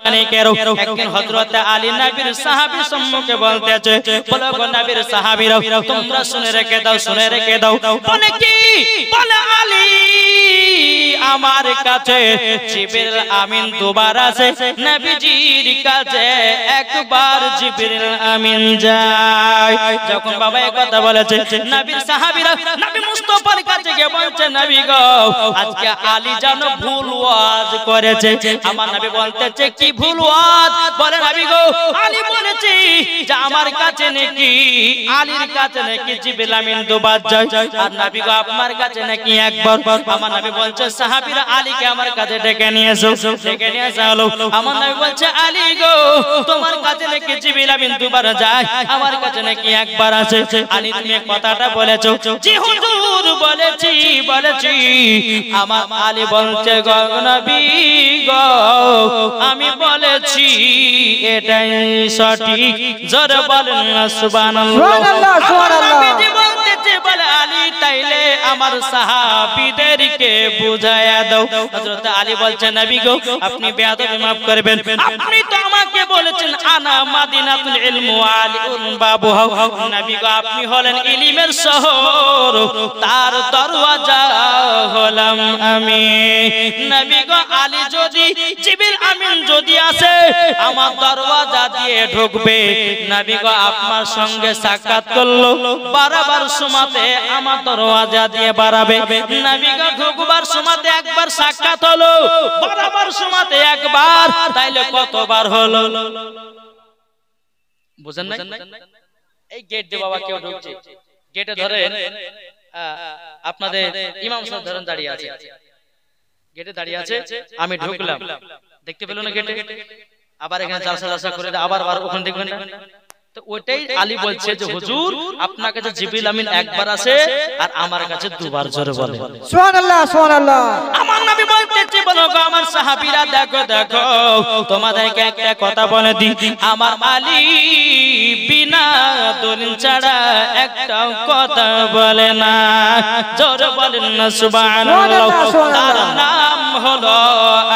মানিকেরও একদিন হযরত আলী নবীর সাহাবী সম্মুখে বলতেছে, বলো গো নবীর সাহাবীরা, তোমরা শুনে রেখে দাও। বলে কি? বলে আলী আমার কাছে জিবরিল আমিন দুবার আছে, নবীজির কাছে একবার জিবরিল আমিন যায়। যখন বাবা এই কথা বলেছে, নবীর সাহাবীরা নবী মুস্তাফার কাছে গিয়ে বলছে, নবী গো আজকে আলী যেন ভুল ওয়াজ করেছে। আমার নবী বলতেছে, কি ভুল ওয়াজ? বলে নবী গো আলী বলেছে যে আমার কাছে নাকি আলীর কাছে নাকি জিবরিল আমিন দুবার যায়, আর নবী গো আপনার কাছে নাকি একবার। আমার নবী বলছে, সাহাবীরা আলীকে আমার কাছে ডেকে নিয়ে এসো। আমার নবী বলছে, আলী গো তোমার কাছে নাকি জিবরিল আমিন দুবার যায়, আমার কাছে নাকি একবার আছে। আলী তুমি কথাটা বলেছো? জি হুজুর বলেছি। আমার আলী বলছে, গো নবী গো আমি বলেছি এটাই সঠিক। জোরে বলেন না সুবহানাল্লাহ। নবীজি বলতেছে, বলে আলী তাইলে আমার সাহাবীদেরকে বুঝায়া দাও। হযরত আলী বলছে, নবী গো আপনি বেয়াদবি maaf করবেন, আপনি তো আমাকে বলেছেন আনা মাদিনাতুল ইলম ওয়া আলিউন বাবুহা। নবী গো আপনি হলেন ইলমের শহর, তার দরওয়াজা হলাম আমি। নবী গো আলী যদি জিবরিল আমিন যদি আসে আমার দরওয়াজা দিয়ে ঢুকবে, নবী গো আপনার সঙ্গে সাক্ষাৎ করলো, বারবার সময়তে আমার দরওয়াজা দিয়ে বাড়াবে। নবী গো ঢুকবার সময়তে একবার সাক্ষাৎ হলো, বারবার সময়তে একবার, তাইলে কতবার হলো? বুঝেন না? এই গেট দিয়ে বাবা কেউ ঢুকছে, গেটে ধরেন আপনাদের ইমাম সাহেব ধরেন দাঁড়িয়ে আছে, গেটে দাঁড়িয়ে আছে, আমি ঢুকলাম, দেখতে পেল না গেটে, আবার এখানে জালসা করে আবার ওখানে দেখবেন না, তো ওইটাই আলী বলছে যে হুজুর আপনার কাছে জিবরিল আমিন একবার আছে আর আমার কাছে দুবার। জোরে বলেন সুবহানাল্লাহ সুবহানাল্লাহ। আমার নবী বলতেছে, বলো গো আমার সাহাবীরা দেখো তোমাদেরকে একটা কথা বলে দিই, আমার আলী বিনা দলিল ছাড়া একটা কথা বলে না। জোরে বলেন না সুবহানাল্লাহ। তার নাম হলো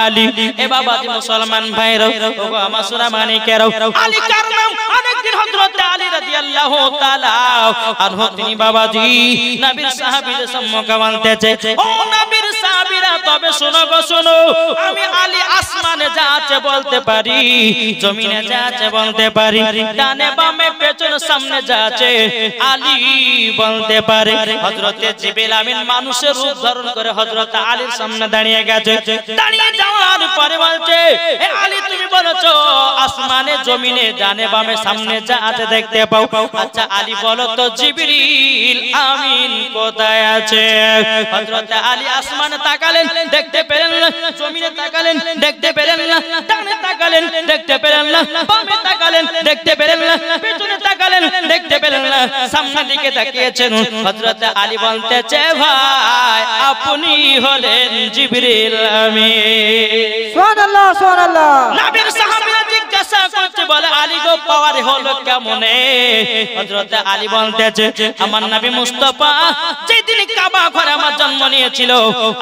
আলী। এ বাবাজি মুসলমান ভাইরা, ওগো আমার সোনা মানিকেরা, আলী কার নাম? অনেকদিন হযরত আলী রাদিয়াল্লাহু তাআলা আনহু তিনি বাবাজি নবীর সাহাবীদের সম্মুখে বলতেছে, ও নবীর সাহাবীরা তবে শোনো গো শোনো, আমি আলী আসমানে যা আছে বলতে পারি, জমিনে যা আছে বলতে পারি, ডানে বামে পেছনে সামনে যা আছে আলী বলতে পারে। হযরত জিবরিল আমিন মানুষের রূপ ধারণ করে হযরত আলীর সামনে দাঁড়িয়ে গেছে। দাঁড়িয়ে যাওয়ার পরে বলছে, হে আলী তুমি বলেছো আসমানে জমিনে ডানে বামে সামনে যা আছে দেখতে পাও, আচ্ছা আলী বলো তো জিবরিল আমিন কোথায় আছে? হযরত আলী আসমানে তাকালেন, দেখতে পেলেন না, জমিনে তাকালেন, দেখতে পেলেন না, ডানে তাকালেন, দেখতে পেলেন না, বামে তাকালেন, দেখতে পেলেন না, পেছনে তাকালেন, দেখতে পেলেন না, সামনের দিকে তাকিয়েছেন। হযরত আলী বলতেছে, ভাই আপনি হলেন জিবরিল আমিন। সুবহানাল্লাহ সুবহানাল্লাহ। নবীর সাহাবীরা জিজ্ঞাসা করছে, বলে আলী গো পাওয়ার হলো কেমনে? হযরত আলী বলতেছে, আমার নবী মুস্তাফা যেদিন কাবা ঘরে আমার জন্ম নিয়েছিল,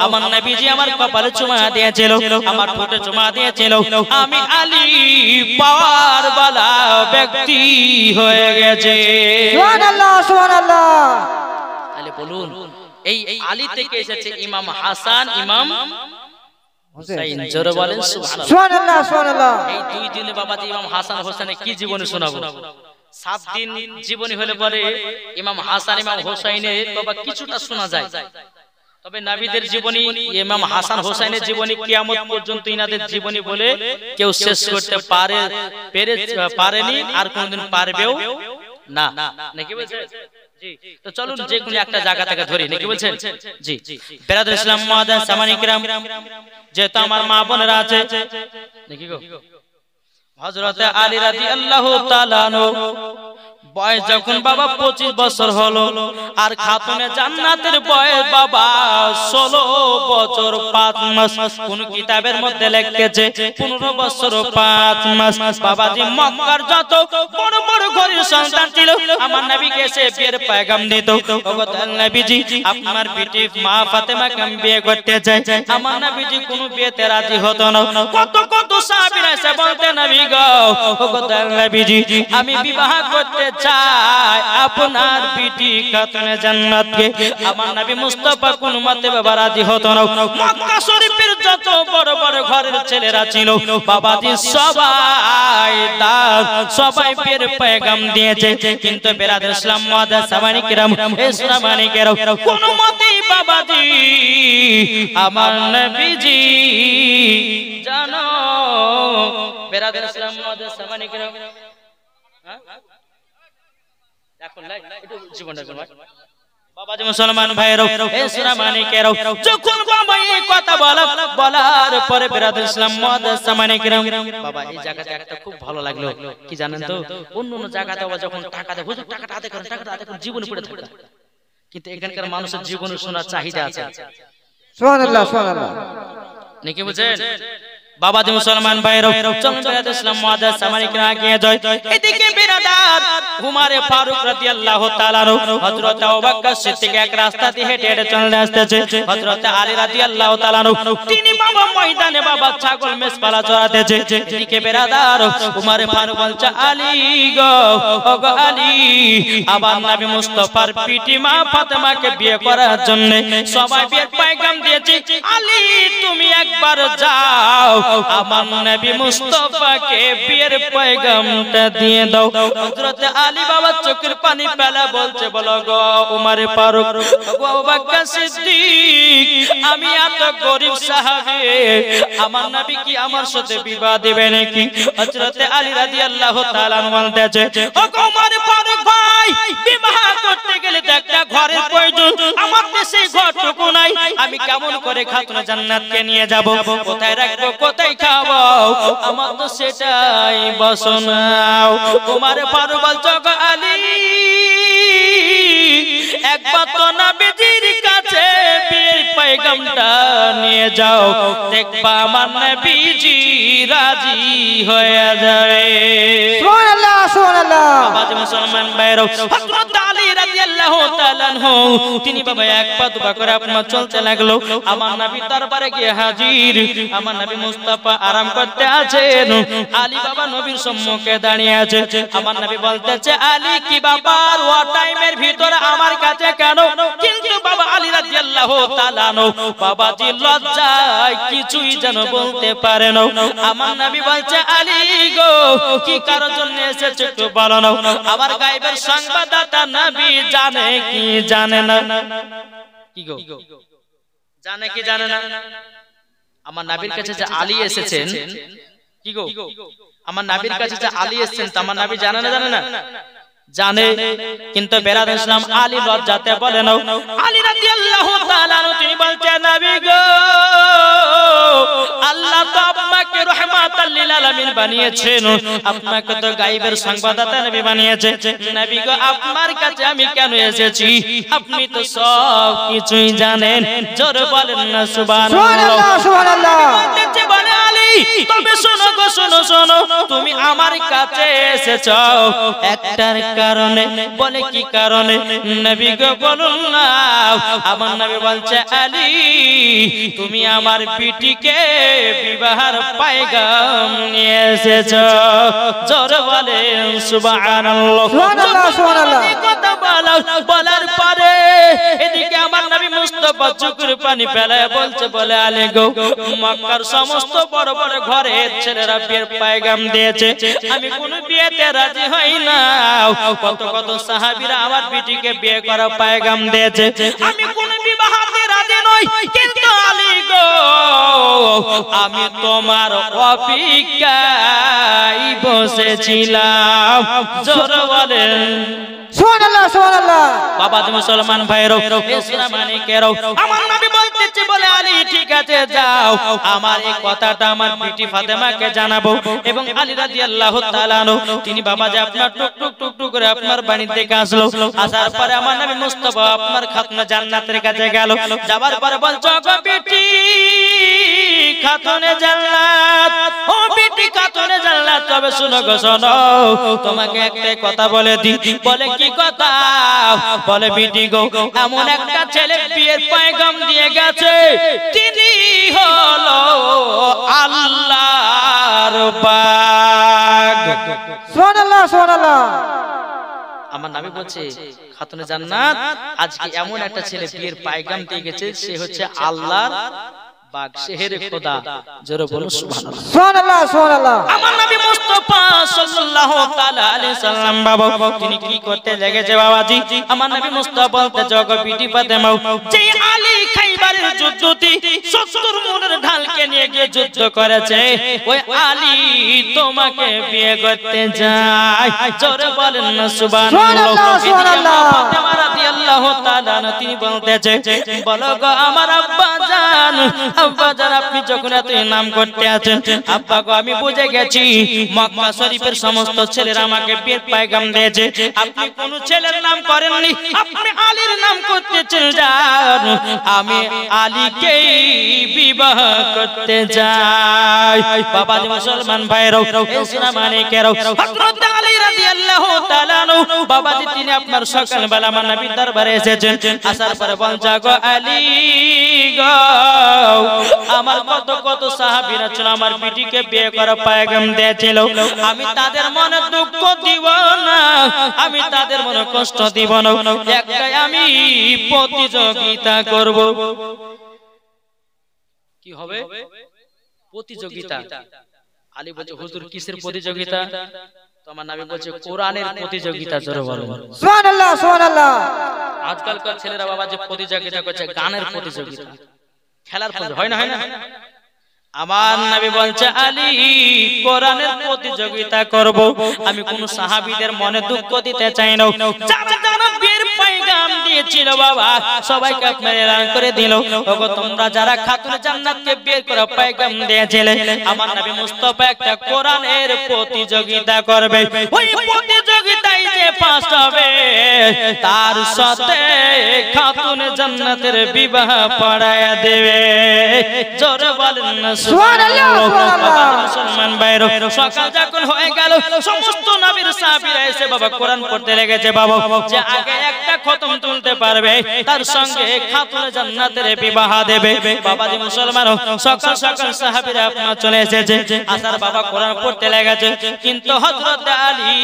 আমার নবীজি আমার কপালে চুমা দিয়েছিল, আমার ঠোঁটে চুমা দিয়েছিল, আমি আলী পাওয়ার বালা ব্যক্তি হয়ে গেছে। সুবহানাল্লাহ সুবহানাল্লাহ। তাহলে বলুন এই আলী থেকে এসেছে ইমাম হাসান, ইমাম হুসাইন। জোরে বলেন সুবহানাল্লাহ সুবহানাল্লাহ। এই দুই দিনে বাবাজি ইমাম হাসান হোসেনের কি জীবনী শোনাবো। 7 দিন জীবনী হলে পরে ইমাম হাসান ইমাম হোসেনের বাবা কিছুটা শোনা যায়, তবে নবীদের জীবনী ইমাম হাসান হোসেনের জীবনী কিয়ামত পর্যন্ত ইনাদের জীবনী বলে কেউ শেষ করতে পারেনি, আর কোনদিন পারবেও না, নাকি বলছেন? জি, তো চলুন যে কোনো একটা জায়গা থেকে ধরি, নাকি বলছেন? জি, বেরাদর ইসলাম মুআদ্দাস সামানি কিরাম, যেহেতু আমার মা বোনেরা আছে, নাকি গো, হযরত আলী রাদিয়াল্লাহু তাআলা আনহু বয়স যখন বাবা 25 বছর হলো আর খাতুনে জান্নাতের বয়স বাবা 16 বছর 5 মাস। কোন কিতাবের মধ্যে লিখতেছে 15 বছর 5 মাস। বাবাজি মক্কার যত বড় বড় ঘরের সন্তান ছিল আমার নবীকে এসে বিয়ের পয়গাম দিত। ওগো নবীজি আপনার বিটি মা ফাতেমাকে আমি বিয়ে করতে চাই। আমার নবীজি কোনো বিয়েতে রাজি হতো না। কত কত সাহাবীরা এসে বলতেন নবী গো ওগো নবীজি আমি বিবাহ করতে চাই আপনার বিটি খাতুনে জান্নাতকে। আমার নবী মুস্তাফা কোন মতে বাবা রাজি হতো না। মক্কা শরীফের যত বড় বড় ঘরের ছেলেরা ছিল বাবাজি সবাই বিয়ের পয়গাম দিয়েছে, কিন্তু বেরাদর ইসলাম মুআদ্দাস সামানি কিরাম ইসলামানি কেরাম কোন মতেই বাবাজি আমার নবীজি জানো বেরাদর ইসলাম মুআদ্দাস সামানি কিরাম এখন লাই একটু জীবনটা বাবাজি মুসলমান ভাইরা ইসলামানি কেরাম যখন বাবা এই কথা বলার পরে বেরাদর ইসলাম মুআদ্দাস সামানি কিরাম বাবা এই জায়গাতে একটা খুব ভালো লাগলো কি জানেন তো, অন্য অন্য জায়গাতে বাবা যখন টাকা দেয় হুজুর টাকাটা হাতে করেন জীবন পড়ে থাকে, কিন্তু এখানকার মানুষের জীবনে শোনার চাহিদা আছে। সুবহানাল্লাহ সুবহানাল্লাহ নাকি বুঝেন বাবাজি মুসলমান ভাইরা চলুন বেরাদর ইসলাম মুআদ্দাস সামানি কিরাম আগে যায়। এদিকে বেরাদার উমর ফারুক রাদিয়াল্লাহু তাআলা আনহু হযরত আবু বকর সিদ্দিক এক রাস্তা দিয়ে হেঁটে হেঁটে চলে আসতেছে। হযরত আলী রাদিয়াল্লাহু তাআলা আনহু তিনি বাবা ময়দানে বাবা ছাগল মেষপালা চড়াতেছে। এদিকে বেরাদার উমর ফারুক বলছে আলী গো ওগো আলী আবার নবী মুস্তাফার পিটি মা ফাতেমাকে বিয়ে করার জন্য সবাই বিয়ের পয়গাম দিয়েছে। আলী তুমি একবার যাও আমার নবী মুস্তাফাকে বিয়ের পয়গামটা দিয়ে দাও। হযরত আলী বাবা চোখের পানি ফেলা বলছে বলো গো উমর ফারুক গো আবু বকর সিদ্দিক আমি এত গরীব সাহাবী আমার নবী কি আমার সাথে বিবাহ দিবে নাকি? হযরত আলী রাদিয়াল্লাহু তাআলা বলতেছে ও গো উমর ফারুক ভাই বিবাহ করতে গেলে তো একটা ঘরের প্রয়োজন, আমার দেশে ঘরটুকু নাই, আমি কেমন করে খাতুনে জান্নাতকে নিয়ে যাব, কোথায় রাখবো কোথায় খাবো, আমার তো সেটাই বাসনা। উমর ফারুক বলছে গো আলী একবার তো নবীজির কাছে বিয়ের পয়গামটা নিয়ে যাও, দেখবা আমার নবীজি রাজি হয়ে যাবে। সুবহানাল্লাহ সুবহানাল্লাহ বাবাজি মুসলমান ভাইরা হযরত আলী রাদিয়াল্লাহু তাআলা আনহু তিনি বাবা এক পা দুপা করে আপনার চলতে লাগলো। আমার নবী দরবারে গিয়ে হাজির। আমার নবী মুস্তাফা আরাম করতে আছেন, আলী বাবা নবীর সম্মুখে দাঁড়িয়ে আছে। আমার নবী বলতেছে আলী কি বাবা ও টাইমের ভিতরে আমার কাছে কেন? কিন্তু বাবা আলী রাদিয়াল্লাহু তাআলা আনহু বাবাজি লজ্জায় কিছুই যেন বলতে পারে না। আমার নবী বলছে আলী গো কি কারোর জন্য এসেছে একটু বলো না, আমার গায়েবের সংবাদদাতা নবী জানে কি জানে না? কি গো জানে কি জানে না? আমার নবীর কাছে যে আলী এসেছেন কি গো আমার নবীর কাছে যে আলী এসেছেন তা আমার নবী জানে না জানে না? জানে, কিন্তু বেরাদর ইসলাম আলী লজ্জাতে বলে না। আলী রাদিয়াল্লাহু তাআলা তিনি বলছেন নবী গো আল্লাহ তো আপনাকে রাহমাতাল লিল আলামিন বানিয়েছেন, আপনাকে তো গায়েবের সংবাদদাতা নবী বানিয়েছে। নবী গো আপনার কাছে আমি কেন এসেছি? আপনি তো সব কিছুই জানেন। জোরে বলেন না সুবহানাল্লাহ সুবহানাল্লাহ। বলে আলী তবে শোনো গো শোনো শোনো তুমি আমার কাছে এসেছো একটার কারণে। বলে কি কারণে? নবী গো বলুন না। আমার নবী বলছে আলী তুমি আমার বিটিকে বিবাহের পয়গাম নিয়ে এসেছো। জোরে বলেন সুবহানাল্লাহ সুবহানাল্লাহ সুবহানাল্লাহ। কথা বলার পরে এদিকে আমার নবী মুস্তাফা চোখের পানি ফেলে বলছে বলে আলী গো মক্কার সমস্ত বড় বড় ঘরের ছেলেরা বিয়ের পয়গাম দিয়েছে, আমি কোন বিয়েতে রাজি হই না। কত কত সাহাবীরা আমার বিটিকে বিয়ে করা পয়গাম দিয়েছে, আমি কোন বিবাহতে রাজি নই। কিন্তু আলী গো আমি তোমার অপেক্ষায় বসেছিলাম। জোরে বলেন সুবহানাল্লাহ সুবহানাল্লাহ বাবা মুসলমান ভাইরো ইসলামানিকেরও আমার নবী বলতেছে বলে আলী ঠিক আছে যাও আমার এই কথাটা আমার বিটি ফাতেমাকে জানাবো এবং আলী রাদিয়াল্লাহু তাআলা আনহু তিনি বাবা যে আপনার টুক টুক টুক টুক করে আপনার বাড়ির থেকে আসলো আসার পরে আমার নবী মুস্তাফা আপনার খাতুনে জান্নাতের কাছে গেল যাবার পরে বলছো গো বিটি খাতুনে জান্নাত ও বিটি খাতুনে জান্নাত তবে শুনো গো শোনো তোমাকে একটা কথা বলে দি বলে কি কথা বলে বিটি গো এমন একটা ছেলে বিয়ের পয়গাম দিয়ে গেছে তিনি হলো আল্লাহর বাগ সুবহানাল্লাহ সুবহানাল্লাহ আমার নবী বলছে খাতুনে জান্নাত আজকে এমন একটা ছেলে বিয়ের পয়গাম দিয়ে গেছে সে হচ্ছে আল্লাহর বাগ শেহরে খোদা জোরে বলো সুবহানাল্লাহ সুবহানাল্লাহ সুবহানাল্লাহ আমার নবী মুস্তাফা সাল্লাল্লাহু তাআলা আলাইহি সাল্লাম বাবা তিনি কি করতে লেগেছে বাবাজি আমার নবী মুস্তাফা বলতে জগ বিটি ফাতেমা যে আলী খাইবারের যুদ্ধতে 70 মনের ঢালকে নিয়ে গিয়ে যুদ্ধ করেছে ওই আলী তোমাকে বিয়ে করতে যায় জোরে বলেন না সুবহানাল্লাহ সুবহানাল্লাহ ফাতেমা রাদিয়াল্লাহু তাআলা তিনি বলতেছে বলো গো আমার আব্বা জান আপনি যখন এত নাম করতে আছেন আব্বা গো আমি বুঝে গেছি মক্কা শরীফের সমস্ত ছেলেরা আমাকে বিয়ের পয়গাম দিয়েছে আপনি কোন ছেলের নাম করেননি আপনি আলীর নাম করতেছেন যান আমি আলীকে বিবাহ করতে যাই বাবা মুসলমান ভাইরাও ইসলামানিকেরাও হযরত আলী রাদিয়াল্লাহু তাআলা আনহু বাবাজি তিনি আপনার সকালবেলা আমার নবীর দরবারে এসেছেন আসার পরে বলছা গো আলী গো আমার কত সাহাবীরা ছিল আমার বিটিকে বিয়ে করার পয়গাম দিয়েছিল আমি তাদের মনে দুঃখ দিব না আমি তাদের মনে কষ্ট দিব না একটাই আমি প্রতিযোগিতা করব কি হবে প্রতিযোগিতা আলী বলছে হুজুর কিসের প্রতিযোগিতা তো আমার নবী বলছে কোরআনের প্রতিযোগিতা জোরে বলেন সুবহানাল্লাহ সুবহানাল্লাহ আজকালকার ছেলেরা বাবা যে প্রতিযোগিতা করছে গানের প্রতিযোগিতা খেলার প্রতিযোগিতা হয় না আমার নবী বলছে আলী কোরআনের প্রতিযোগিতা করব আমি কোন সাহাবীদের মনে দুঃখ দিতে চাই না যারা যারা বীর পয়গাম দিয়েছিল বাবা সবাইকে আপনারা এলান করে দিল ওগো তোমরা যারা খাতুনে জান্নাতকে বের করে পয়গাম দিয়েছিলে আমার নবী মুস্তাফা একটা কোরআনের প্রতিযোগিতা করবে ওই প্রতিযোগিতায় যে পাস হবে তার সাথে খাতুনে জান্নাতের বিবাহ পড়ায়া দেবে জোরে বলেন না সুবহানাল্লাহ সুবহানাল্লাহ মুসলমান ভাইরা সকাল যখন হয়ে গেল সমস্ত নবীর সাহাবীরা এসে বাবা কোরআন পড়তে লেগেছে বাবা যে আগে একটা খতম তুলতে পারবে তার সঙ্গে খাতুনে জান্নাতের বিবাহ দেবে বাবাজি মুসলমান সকাল সকাল সাহাবীরা আপনার চলে এসেছে আসার বাবা কোরআন পড়তে লেগেছে কিন্তু হযরত আলী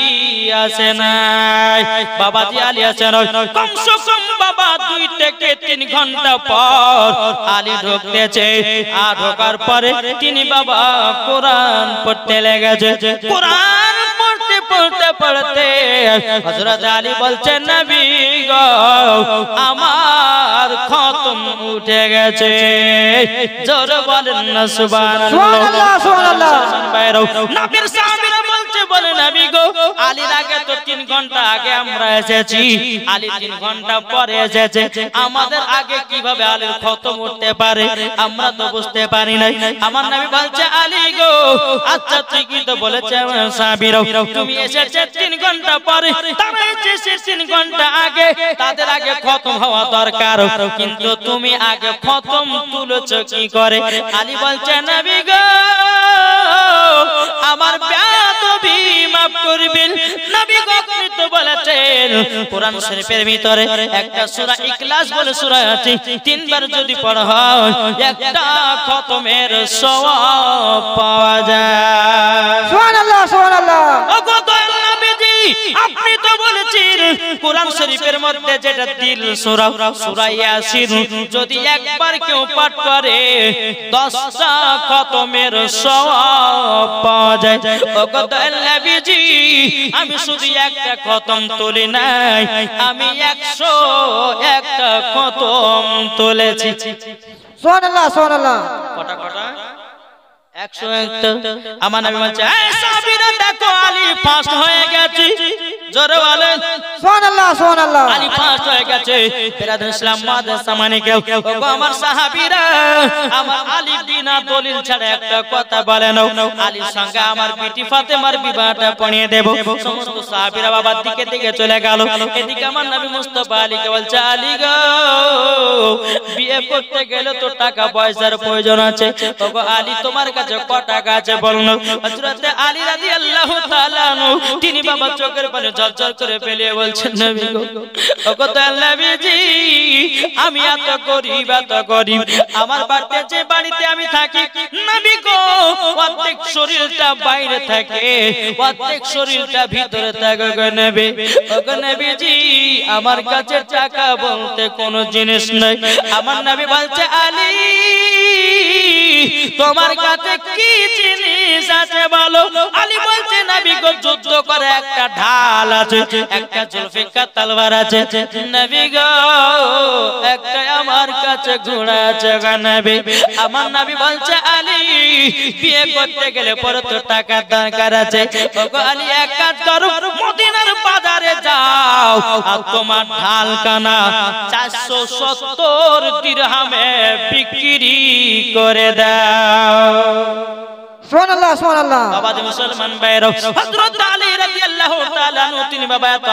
আসে নাই বাবাজি আলী আসে না কমসে কম বাবা 2 থেকে 3 ঘন্টা পর আলী ঢুকতেছে আর ঢোকার পরে তিনি বাবা কোরআন পড়তে লেগেছে কোরআন পড়তে পড়তে পড়তে হযরত আলী বলছেন নবী গো আমার খতম উঠে গেছে জোরে বলেন না সুবহানাল্লাহ সুবহানাল্লাহ নবীর সাহাবীরা বলছে বলে নবী গো আলীর আগে তো 3 ঘন্টা আগে আমরা এসেছি আলী 3 ঘন্টা পরে এসেছে আমাদের আগে কিভাবে আলীর খতম উঠতে পারে আমরা তো বুঝতে পারি না আমার নবী বলছে আলী গো আচ্ছা ঠিকই তো বলেছে সাহাবীরা তুমি এসেছে 3 ঘন্টা পরে তারা এসেছে 3 ঘন্টা আগে তাদের আগে খতম হওয়া দরকার কিন্তু তুমি আগে খতম তুলেছো কি করে আলী বলছে নবী গো আমার বেয়াদবি মাফ করবেন নবী গো আপনি তো বলেছেন কোরআন শরীফের ভিতরে একটা সূরা ইখলাস বলে সূরা আছে 3 বার যদি পড়া হয় একটা খতমের সওয়াব পাওয়া যায় সুবহানাল্লাহ সুবহানাল্লাহ ওগো দয়াল নবীজি আপনি তো বলেছেন কোরআন শরীফের মধ্যে যেটা দিল সূরা সূরা ইয়াসিন যদি একবার কেউ পাঠ করে 10টা খতমের সওয়াব পাওয়া যায় ওগো দয়াল নবীজি আমি শুধু একটা খতম তুলি নাই আমি 101টা খতম তুলেছি সুবহানাল্লাহ সুবহানাল্লাহ কটা 101টা আমার নবী বলছে এই সাহাবীরা দেখো আলী ফাস্ট হয়ে গেছে জোরে বলেন সুবহানাল্লাহ সুবহানাল্লাহ আলী ফাঁস হয়ে গেছে বিরাদর ইসলাম মাদ্রাসা মানে কেউ ওগো আমার সাহাবীরা আমার আলী বিনা দলিল ছাড়া একটা কথা বলে নাও আলীর সঙ্গে আমার বিটি ফাতেমার বিবাহটা পড়িয়ে দেব সমস্ত সাহাবীরা বাবার দিকে দিকে চলে গেল এদিকে আমার নবী মুস্তাফা আলীকে বলছে আলী গো বিয়ে করতে গেলে তো টাকা পয়সার প্রয়োজন আছে ওগো আলী তোমার কাছে কত টাকা আছে বলুন হযরত আলী রাদিয়াল্লাহু তাআলা তিনি বাবা চোখের পানি ঝরঝর করে ফেলে বলছেন নবী গো ওগো দয়াল নবীজি আমি এত গরীব আমার বাড়িতে আমি থাকি নবী গো অর্ধেক শরীরটা বাইরে থাকে অর্ধেক শরীরটা ভিতরে থাকে গো নবী ওগো নবীজি আমার কাছে টাকা বলতে কোনো জিনিস নাই আমার নবী বলছে আলী তোমার কাছে কি জিনিস আছে বলো আলী বলছে নবী গো যুদ্ধ করে একটা ঢাল আছে একটা জুলফিকার তলোয়ার আছে নবী গো একটা আমার কাছে ঘোড়া আছে গো নবী আমার নবী বলছে আলী বিয়ে করতে গেলে পরে তো টাকা দরকার আছে ওগো আলী এক কাজ করো মদিনার বাজারে যাও আর তোমার ঢাল কানা 470 দিরহামে বিক্রি করে দাও সুবহানাল্লাহ সুবহানাল্লাহ বাবা যে মুসলমান ভাইরা হযরত আলী রাদিয়াল্লাহু তাআলা তিনি বাবা এত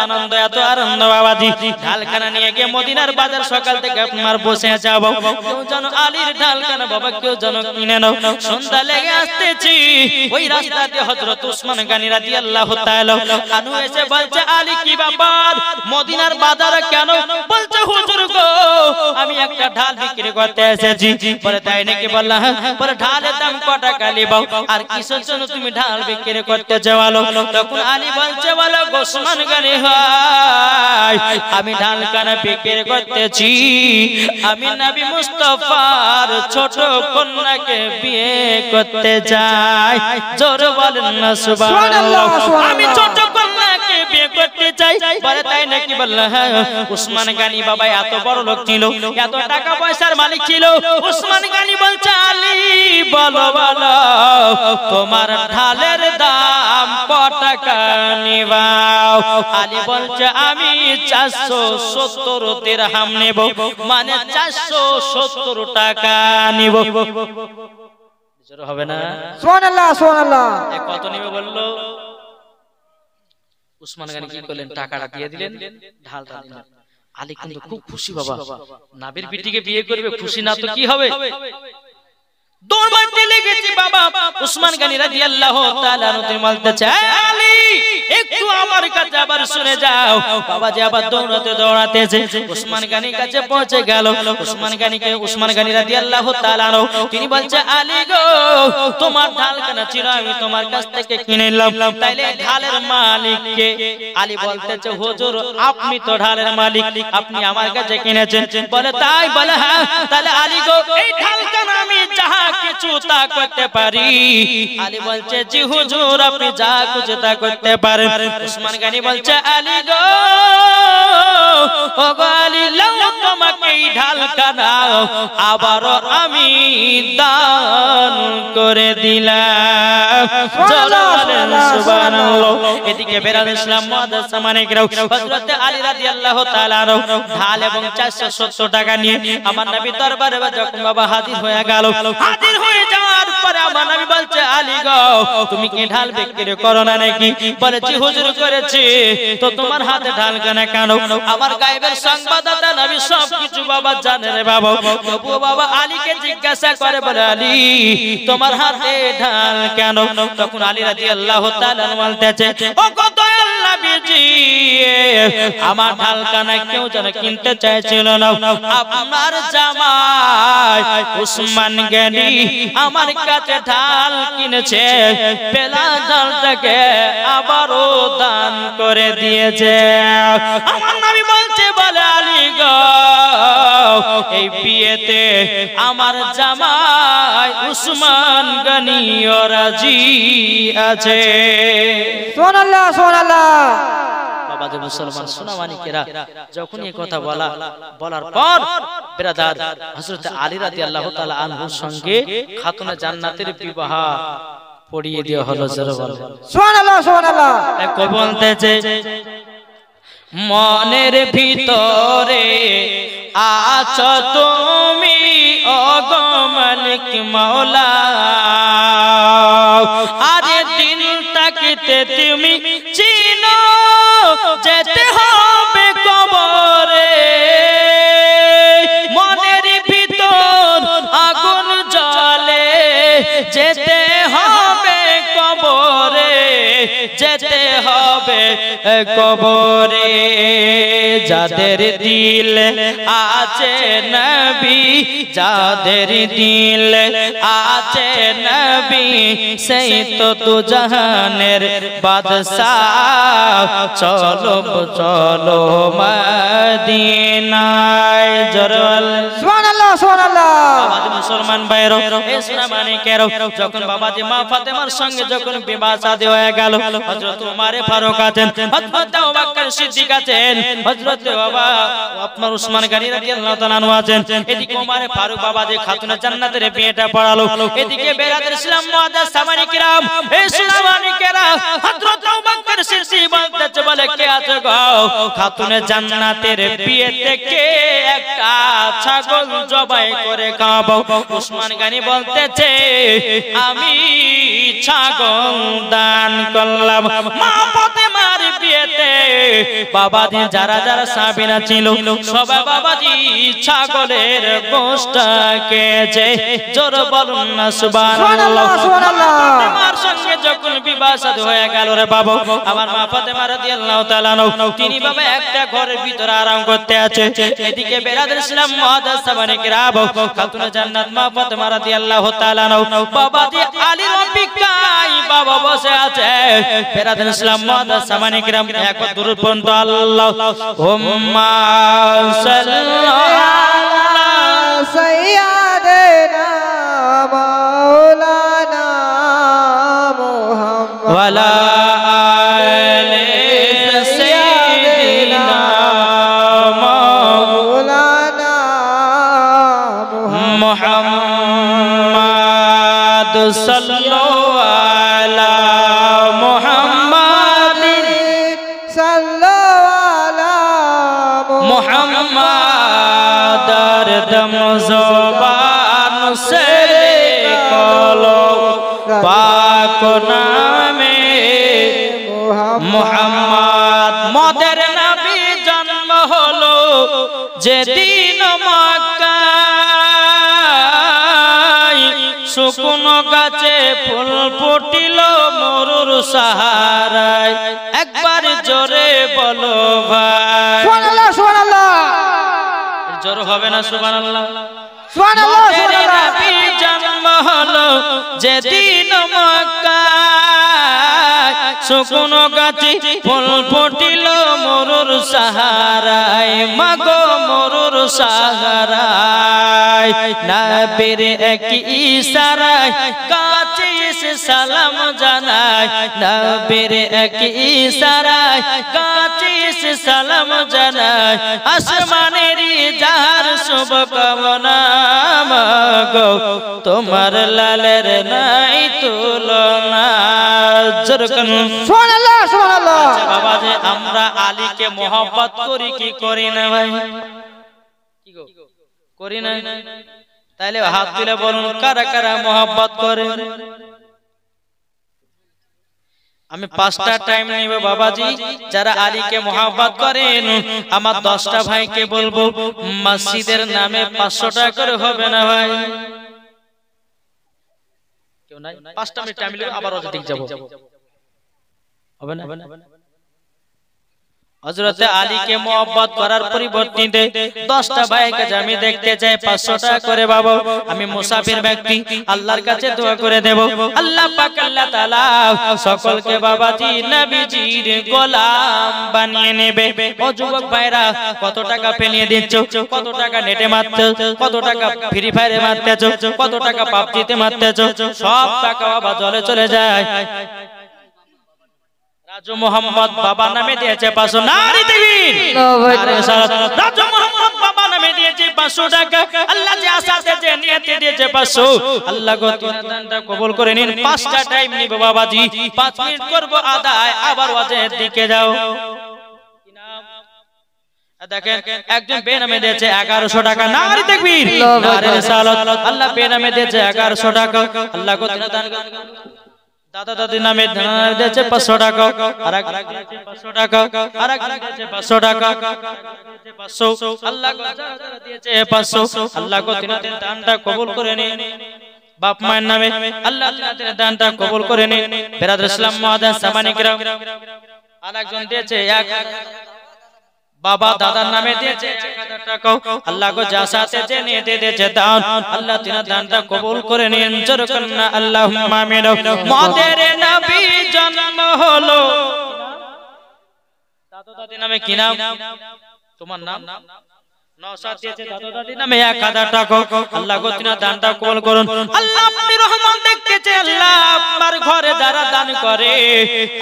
আনন্দ বাবাজি ঢালখানা নিয়ে গিয়ে মদিনার বাজার সকাল থেকে আপনার বসে যাব কেউ যেন আলীর ঢালখানা বাবা কেউ যেন কিনে নাও সন্ধ্যা লেগে আসতেছি ওই রাস্তাতে হযরত উসমান গনি রাদিয়াল্লাহু তাআলা আনু এসে বলছে আলী কি ব্যাপার মদিনার বাজারে কেন বলছে হুজুর গো আমি একটা ঢাল বিক্রি করতে এসেছি পরে তাই নাকি বললা পরে ঢালের দাম কত টাকা নিবাও আর কিসের জন্য তুমি ঢাল বিক্রি করতে যাওয়ালো তখন আলী বলছে বলো উসমান গনি ভাই আমি ঢাল কানা বিক্রি করতেছি আমি নবী মুস্তাফার ছোট কন্যাকে বিয়ে করতে চাই জোরে বলেন না সুবহানাল্লাহ আমি ছোট কন্যাকে বিয়ে করতে চাই বলে তাই নাকি বললা উসমান গনি বাবা এত বড় লোক ছিল এত টাকা পয়সার মালিক ছিল উসমান গনি বলছে আলী বলো বলো তোমার ঢালের দাম কত টাকা নিবাও আলী বলছে আমি 470 দিরহাম নেব মানে 470 টাকা নিব জোরে হবে না সুবহানাল্লাহ সুবহানাল্লাহ কত নিবে বললো উসমান গনি কি করলেন টাকাটা দিয়ে দিলেন ঢালটা দিলেন আলী কিন্তু খুব খুশি বাবা নবীর বিটিকে বিয়ে করবে খুশি না তো কি হবে দৌড় মারতে লেগেছে বাবা উসমান গনি রাদিয়াল্লাহু তাআলা তিনি বলতেছে আলী একটু আমার কাছে আবার শুনে যাও বাবা যে আবার দৌড়াতেছে উসমান গনির কাছে পৌঁছে গেল উসমান গনি রাদিয়াল্লাহু তাআলা তিনি বলছে আলী গো তোমার ঢাল কেনা ছিল আমি তোমার কাছ থেকে কিনে নিলাম তাইলে ঢালের মালিক কে আলী বলতেছে হুজুর আপনি তো ঢালের মালিক আপনি আমার কাছে কিনেছেন বলে তাই বলে হ্যাঁ তাহলে আলী গো এই ঢাল কেনা আমি যাহা কিছু তা করতে পারি আলী বলছে জি হুজুর আপনি যা কিছু তা করতে পারেন উসমান গনি বলছে আলী গো ও গো আলী লাও তোমাকে এই ঢাল কানা আবার আমি দান করে দিলাম সুবহানাল্লাহ এদিকে বেরাল ইসলাম মাদ্রাসা মানিকরাও হযরত আলী রাদিয়াল্লাহু তাআলা ঢাল এবং 470 টাকা নিয়ে আমার নবী দরবারে যখন বাবা হাজির হয়ে গেল হাজির হয়ে যাওয়ার পরে আমার নবী বলছে আলী গো তুমি কি ঢাল বিক্রি করো না নাকি বলে জি হুজুর করেছি তো তোমার হাতে ঢাল কেন আমার গায়েবের সংবাদদাতা নবী সব কিছু বাবা জানে রে বাবা তবুও বাবা আলীকে জিজ্ঞাসা করে বলে আলী তোমার হাতে ঢাল কেন তখন আলী রাদিয়াল্লাহু তাআলা বলতেছে ও গো দয়াল নবীজি আমার ঢাল কানা কেউ যেন কিনতে চাইছিল না আপনার জামাই উসমান গনি আমার কাছে ঢাল কিনেছে পেলা ঢালটাকে আবারও দান করে দিয়েছে আমার নবী বলছে বলে আলী গো এই বিয়েতে আমার জামাই উসমান গনি রাজি আছে সুবহানাল্লাহ সুবহানাল্লাহ বাবা যে মুসলমান সোনা মানিকেরা যখন এই কথা বলার পর ব্রাদার হযরত আলী রাদিয়াল্লাহু তাআলা আনহুর সঙ্গে খাতুনে জান্নাতের বিবাহ পড়িয়ে দেওয়া হলো জোরে বলেন সুবহানাল্লাহ সুবহানাল্লাহ কবি বলতেছে মনের ভিতরে আছো তুমি ওগো মালিক মাওলা আজ দিন তাকিতে তুমি চিনো যেতে হবে কবরে মনের ভিতর আগুন জ্বলে যেতে হবে কবরে যেতে হবে কবরে যাদের দিল আছে নবী যাদের দিল আছে নবী সেই তো তু জাহানের বাদশাহ চলো চলো মদিনায় জরল সুবহানাল্লাহ সুবহানাল্লাহ বাবাজি মুসলমান ভাইরা এই সোনামানিকেরা যখন বাবাজি মা ফাতেমার সঙ্গে যখন বিবাহ শাদী হয়ে গেল হযরত ওমর ফারুক আছেন হযরত আবু বকর সিদ্দিক আছেন হযরত বাবা আপনার উসমান গনি রাদিয়াল্লাহু তাআলা আনহু আছেন এদিকে ওমর ফারুক বাবাজি খাতুনে জান্নাতের বিয়েটা পড়ালো এদিকে বেরাদের ইসলাম মুআদ্দাস সামানি কিরাম এই সোনামানিকেরা হযরত আবু বকর সিদ্দিক বলতেছে বলে কে আছে গো খাতুনে জান্নাতের বিয়েতে কে একটা ছাগল জবাই করে খাবো উসমান গনি বলতেছে আমি ছাগল দান করলাম মা ফাতেমার বিয়েতে বাবাজি যারা যারা সাহাবীরা ছিল সবাই বাবাজি ছাগলের গোশতকে যে জোর বলুন না সুবহানাল্লাহ সুবহানাল্লাহ ফাতেমার সঙ্গে যখন বিবাহ শাদী হয়ে গেল রে বাবা আমার মা ফাতেমা রাদিয়াল্লাহু তাআলা তিনি বাবা একটা ঘরের ভিতরে আরাম করতে আছে এদিকে বেরাদের ইসলাম মুআদ্দাস সাহাবায়ে কিরাম খাতুনে জান্নাত মা ফাতেমা রাদিয়াল্লাহু তাআলা বাবাজি আলীর অপেক্ষায় বাবা বসে আছে বেরাদের ইসলাম মুআদ্দাস সাহাবায়ে কিরাম একবার দুরূদ পড়ুন আল্লাহুম্মা সাল্লাল্লাহু আলা সাইয়্যিদিনা মাওলানা মুহাম্মদ ওয়ালা আলি সাইয়্যিদিনা মাওলানা মুহাম্মদ সাল্লাল্লাহু আলা মুহাম্মাদিন সাল্লাল্লাহু আলা মুহাম্মাদ দম জবান সে কলো পাক নামে মুহাম্মদ মদের নবী জন্ম হলো যেদিন মক্কায় শুকনো গাছে ফুল ফুটিল মরুর সাহারায় একবার জোরে বলো ভাই সুবহানাল্লাহ সুবহানাল্লাহ জোর হবে না সুবহানাল্লাহ সুবহানাল্লাহ মদের সুবহানাল্লাহ নবী জন্ম হলো যেদিন মক্কায় শুকনো গাছে ফুল ফুটিল মরুর সাহারায় মাগো মরুর সাহারায় নবীর এক ইশারায় গাছে এসে সালাম জানায় নবীর এক ইশারায় গাছে এসে সালাম জানায় আসমানের যার শুভকামনা মাগো তোমার লালের নাই তুলনা জরকন সুবহানাল্লাহ সুবহানাল্লাহ আচ্ছা বাবা যে আমরা আলীকে মোহাব্বত করি কি করি না ভাই কি গো করি না তাহলে হাত তুলে বলুন কারা কারা মোহাব্বত করে আমি 5টা টাইম নিব বাবাজি যারা আলীকে মোহাব্বত করেন আমার 10টা ভাইকে বলবো মসজিদের নামে 500 টাকা করে হবে না ভাই কেউ নাই 5টা মিনিট টাইম নিব আবার ওদিকে যাব হবে না হযরত আলীকে মোহাব্বত করার পরিবর্তে 10টা ভাইকে আমি দেখতে চাই 500 টাকা করে বাবা আমি মুসাফির ব্যক্তি আল্লাহর কাছে দোয়া করে দেব আল্লাহ পাক আল্লাহ তাআলা সকলকে বাবাজি নবীজির গোলাম বানিয়ে নেবে ও যুবক ভাইরা কত টাকা ফেলিয়ে দিচ্ছ কত টাকা নেটে মারছো কত টাকা ফ্রি ফায়ারে মারতেছো কত টাকা পাবজিতে মারতেছো সব টাকা বাবা জলে চলে যায় রাজু মোহাম্মদ বাবা নামে দিয়েছে 500 নারী তাকবীর রাজু মোহাম্মদ বাবা নামে দিয়েছে 500 টাকা আল্লাহ যে আসাতে যে নিয়তে দিয়েছে 500 আল্লাহ গো তোমার দানটা কবুল করে নিন 5টা টাইম নিব বাবাজি 5 মিনিট করব আদায় আবার ওয়াজের দিকে যাও কি নাম দেখেন একজন বেনামে দিয়েছে 1100 টাকা। নারী তাকবীর, নারে রিসালাত। আল্লাহ বেনামে দিয়েছে 1100 টাকা। আল্লাহ কো দিন দান। দাদা দাদি নামে দিয়েছে 500 টাকা। আরেক দিয়েছে 500 টাকা। আরেক দিয়েছে 500 টাকা। 500 আল্লাহ কো দিয়েছে 500। আল্লাহ কো দিন দানটা কবুল করে নিন। বাপ মায়ের নামে আল্লাহ দিনের দানটা কবুল করে নিন। বিরাদর ইসলাম মুআদ্দাস সামানি কিরাম। আরেকজন দিয়েছে 1000। বাবা দাদার নামে দিয়েছে 1000 টাকা। আল্লাহ কো যা সাথে জেনে দিয়েছে দান, আল্লাহ তিনার দানটা কবুল করে নিন। জোরে করুন না আল্লাহুম্মা আমিন। মোদের নবী জন্ম হলো। দাদা দাদি নামে কি নাম? তোমার নাম? নওশাদ দিয়েছে দাদা দাদি নামে 1000 টাকা। আল্লাহ কো তিনার দানটা কবুল করুন। আল্লাহ আপনি রহমান দেখতেছে। আল্লাহ আপনার ঘরে যারা দান করে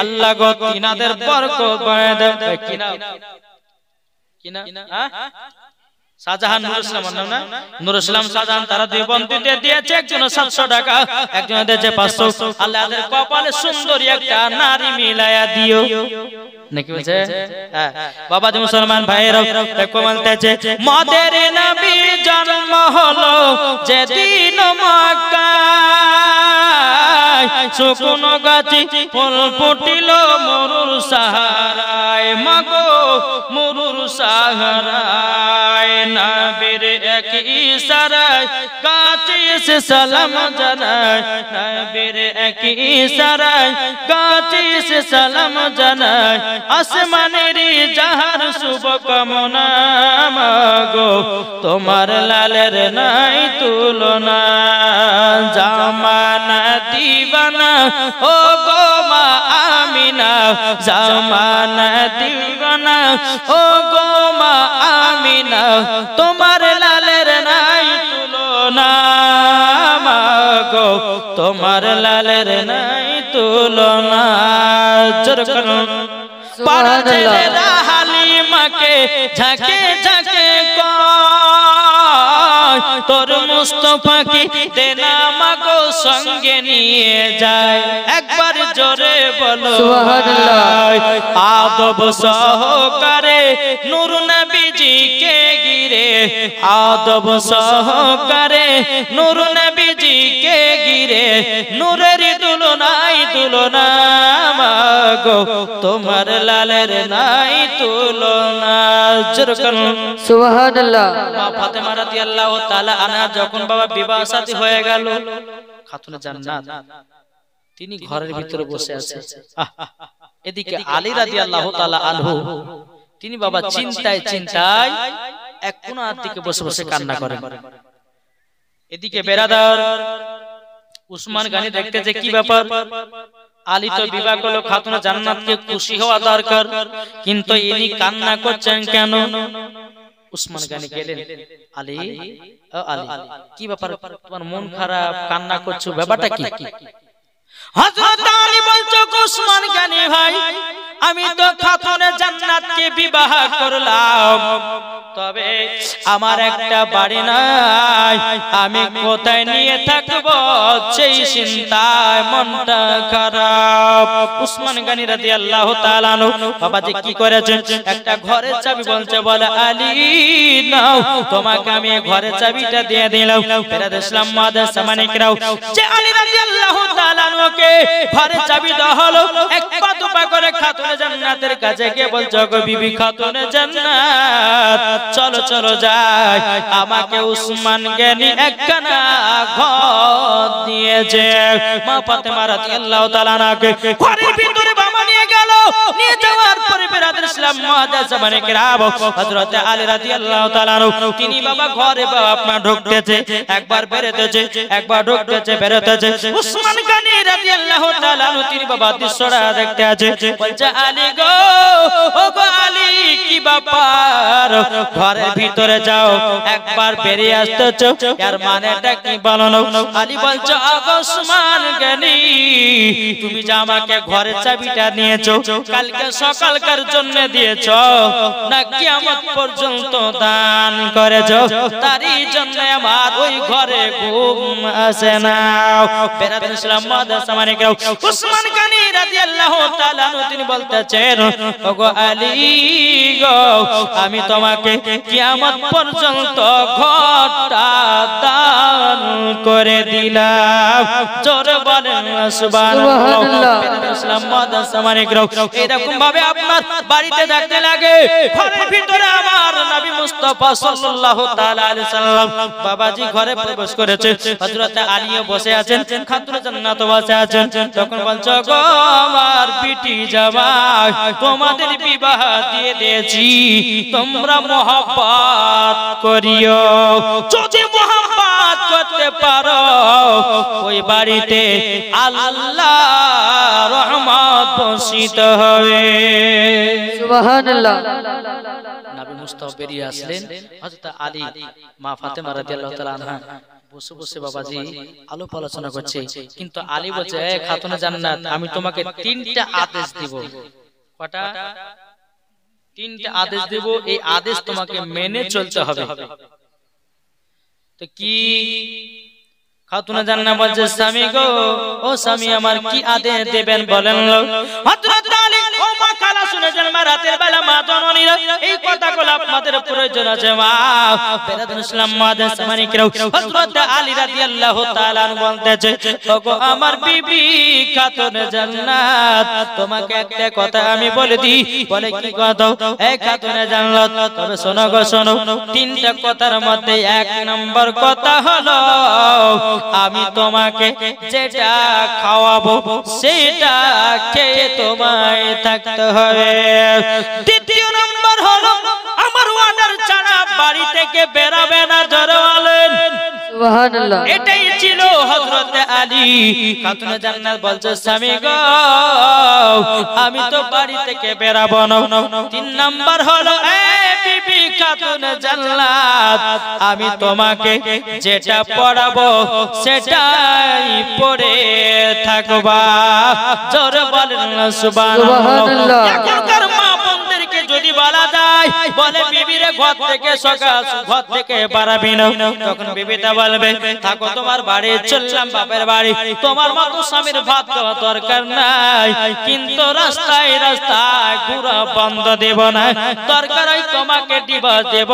আল্লাহ কো তিনাদের বরকত বাড়ায় দেন। কি নাম? শাহজাহান নুরুল ইসলাম নাম না? নুরুল ইসলাম শাহজাহান তারা দুই বন্ধুতে দিয়েছে, একজন 700 টাকা, একজন দিয়েছে 500। আল্লাহ তাদের কপালে সুন্দরী একটা নারী মিলায়া দিও। নাকি বলছে? হ্যাঁ বাবা যে মুসলমান ভাইয়েরা দেখো বলতেছে মোদের নবী জন্ম হলো যেদিন মক্কায়, শুকনো গাছে ফুল ফুটিল মরুর সাহারায়। মাগো মরুর সাহারায় নবীর এক ইশারায় গাছে এসে সালাম জানায়। নবীর এক ইশারায় গাছে এসে সালাম জানায়। আসমানের যাহার শুভ কামনা, মাগো তোমার লালের নাই তুলনা। জামানা দিবানা ও গো মা আমিনা, জামানা দিবানা ও গো মা আমিনা, তোমার লালের নাই তুলনা। মাগো তোমার লালের নাই তুলনা। জোরে করুন পারছেরা হালিমাকে ঝাঁকে ঝাঁকে কয়, তোর মুস্তাফাকে দেনা মাগো সঙ্গে নিয়ে যায়। একবার জোরে বলো সুবহানাল্লাহ। আদব সহকারে নূর নবীজিকে ঘিরে, আদব সহকারে নূর নবীজিকে ঘিরে, নূরের তুলনাই তুলনা। মাগো তোমার লালের নাই তুলনা। জোরে করুন সুবহানাল্লাহ। মা ফাতেমা রাদিয়াল্লাহু তাআলা আনহা যখন বাবা বিবাহ শাদী হয়ে গেল, খাতুনে জান্নাত তিনি ঘরের ভিতরে বসে আছে। এদিকে আলী রাদিয়াল্লাহু তাআলা আনহু তিনি বাবা চিন্তায় চিন্তায় এক কোণার দিকে বসে বসে কান্না করেন। এদিকে বেরাদার উসমান গনি দেখতেছে কি ব্যাপার, আলী তো বিবাহ করলো, খাতুনে জান্নাতকে খুশি হওয়া দরকার, কিন্তু ইনি কান্না করছেন কেন? উসমান গনি গেলেন, আলী ও আলী কি ব্যাপার, তোমার মন খারাপ, কান্না করছো, ব্যাপারটা কি? হযরত আলী বলছো উসমান গনি ভাই, আমি তো খাতুনে জান্নাতকে বিবাহ করলাম, তবে আমার একটা বাড়ি নাই, আমি কোথায় নিয়ে থাকবো সেই চিন্তায় মনটা খারাপ। উসমান গনি রাদিয়াল্লাহু তাআলা আনহু বাবাজি কি করেছেন, একটা ঘরের চাবি বলছে, বলে আলী নাও, তোমাকে আমি ঘরের চাবিটা দিয়ে দিলাম। ফেরাদ ইসলাম মাদার সামানিকরাও যে আলী রাদিয়াল্লাহু তাআলা আনহুকে ঘরের চাবি দেওয়া হলো, এক পা দুপা করে খাতুনে জান্নাতের কাছে গিয়ে বলছো, গো বিবি খাতুনে জান্নাত, চলো চলো যাই, আমাকে উসমান গনি একখানা ঘর দিয়েছে। মা ফাতেমা রাদিয়াল্লাহু তাআলা আনহাকে ঘরের ভিতরে বাবা নিয়ে গেল, নিয়ে যাওয়ার পরে বিরাদর ইসলাম মুআদ্দাস জামানে কিরাম হযরত আলী রাদিয়াল্লাহু তাআলা আনহু তিনি বাবা ঘরে বাবা আপনা ঢুকতেছে, একবার বেরোতেছে, একবার ঢুকতেছে, বেরোতেছে। উসমান গনি রাদিয়াল্লাহু তাআলা আনহু তিনি বাবা দৃশ্যটা দেখতে আছে, বলছে আলী গো, ও গো আলী, কি ব্যাপার, ঘরের ভিতরে যাও, একবার বেরিয়ে আসতেছো, এর মানেটা কি বলো না? আলী বলছে, আগো উসমান গনি, তুমি যে আমাকে ঘরের চাবিটা নিয়েছো, কালকে সকালকার জন্য জন্য দিয়েছ না কিয়ামত পর্যন্ত দান করেছ, তারই জন্য আমার ওই ঘরে ঘুম আসে না। বেরাদুল ইসলাম মাদ্রাসা মানে কেউ উসমান গনি রাদিয়াল্লাহু তাআলা তিনি বলতেছেন, ওগো আলী গো, আমি তোমাকে কিয়ামত পর্যন্ত ঘরটা দান করে দিলাম। জোরে বলেন সুবহানাল্লাহ। বেরাদুল ইসলাম মাদ্রাসা মানে কেউ এরকম ভাবে আপনার বাড়িতে থাকতে লাগে, ঘরের ভিতরে আমার নবী মুস্তাফা সাল্লাল্লাহু তাআলা আলাইহি সাল্লাম বাবাজি ঘরে প্রবেশ করেছে, হযরত আলীও বসে আছেন, খাতুনে জান্নাত বসে আছেন। তখন বলছো, গো আমার বিটি জামাই, তোমাদের বিবাহ দিয়ে দিয়েছি, তোমরা মহব্বত করিও। যদি মহব্বত করতে পারো, ওই বাড়িতে আল্লাহ রহমত বর্ষিত হবে। সুবহানাল্লাহ। নবী মুস্তাফা বেরিয়ে আসলেন, হযরত আলী মা ফাতেমা রাদিয়াল্লাহু তাআলা আনহা বসে বসে বাবাজি আলোপ আলোচনা করছে। কিন্তু আলী বলছে, খাতুনে জান্নাত, আমি তোমাকে তিনটা আদেশ দিব। কটা? তিনটা আদেশ দেব, এই আদেশ তোমাকে মেনে চলতে হবে। তো কি? খাতুনে জান্নাত বলছে, স্বামী গো, ও স্বামী আমার কি আদেশ দেবেন বলেন। হযরত আলী, ও মা খালা শুনেছেন, মা রাতের বেলা মা জননীরা এই কথাগুলো আপনাদের প্রয়োজন আছে মা। বেরাদুল ইসলাম মাদ্রাসা মানে কেউ হযরত আলী রাদিয়াল্লাহু তাআলা বলতেছে, ওগো আমার বিবি খাতুনে জান্নাত, তোমাকে একটা কথা আমি বলে দিই। বলে কি কথা? এই খাতুনে জান্নাত, তবে শোনো গো শোনো, তিনটা কথার মধ্যে এক নম্বর কথা হলো, আমি তোমাকে যেটা খাওয়াবো সেটা খেয়ে তোমায় থাকতে হবে। দ্বিতীয় নম্বর হলো, আমার ওয়াদার ছাড়া বাড়ি থেকে বেরাবে না। জোরে বলেন সুবহানাল্লাহ। এটাই ছিল হযরত আলী। খাতুনে জান্নাত বলছে, স্বামী গো, আমি তো বাড়ি থেকে বেরাবো না। তিন নাম্বার হলো, বিবি খাতুনে জান্নাত, আমি তোমাকে যেটা পড়াবো সেটাই পড়ে থাকবা। জোরে বলেন সুবহানাল্লাহ। এখনকার মা বোনদেরকে যদি বলা যায়, বলে বিবিরে ঘর থেকে সকাল ঘর থেকে বাড়াবি না, তখন বিবিটা বলবে, থাকো তোমার বাড়ি, চললাম বাপের বাড়ি, তোমার মতো স্বামীর ভাত খাওয়া দরকার নাই। কিন্তু রাস্তায় রাস্তায় ঘোরা বন্ধ দেব না, দরকার হয় তোমাকে ডিভোর্স দেব,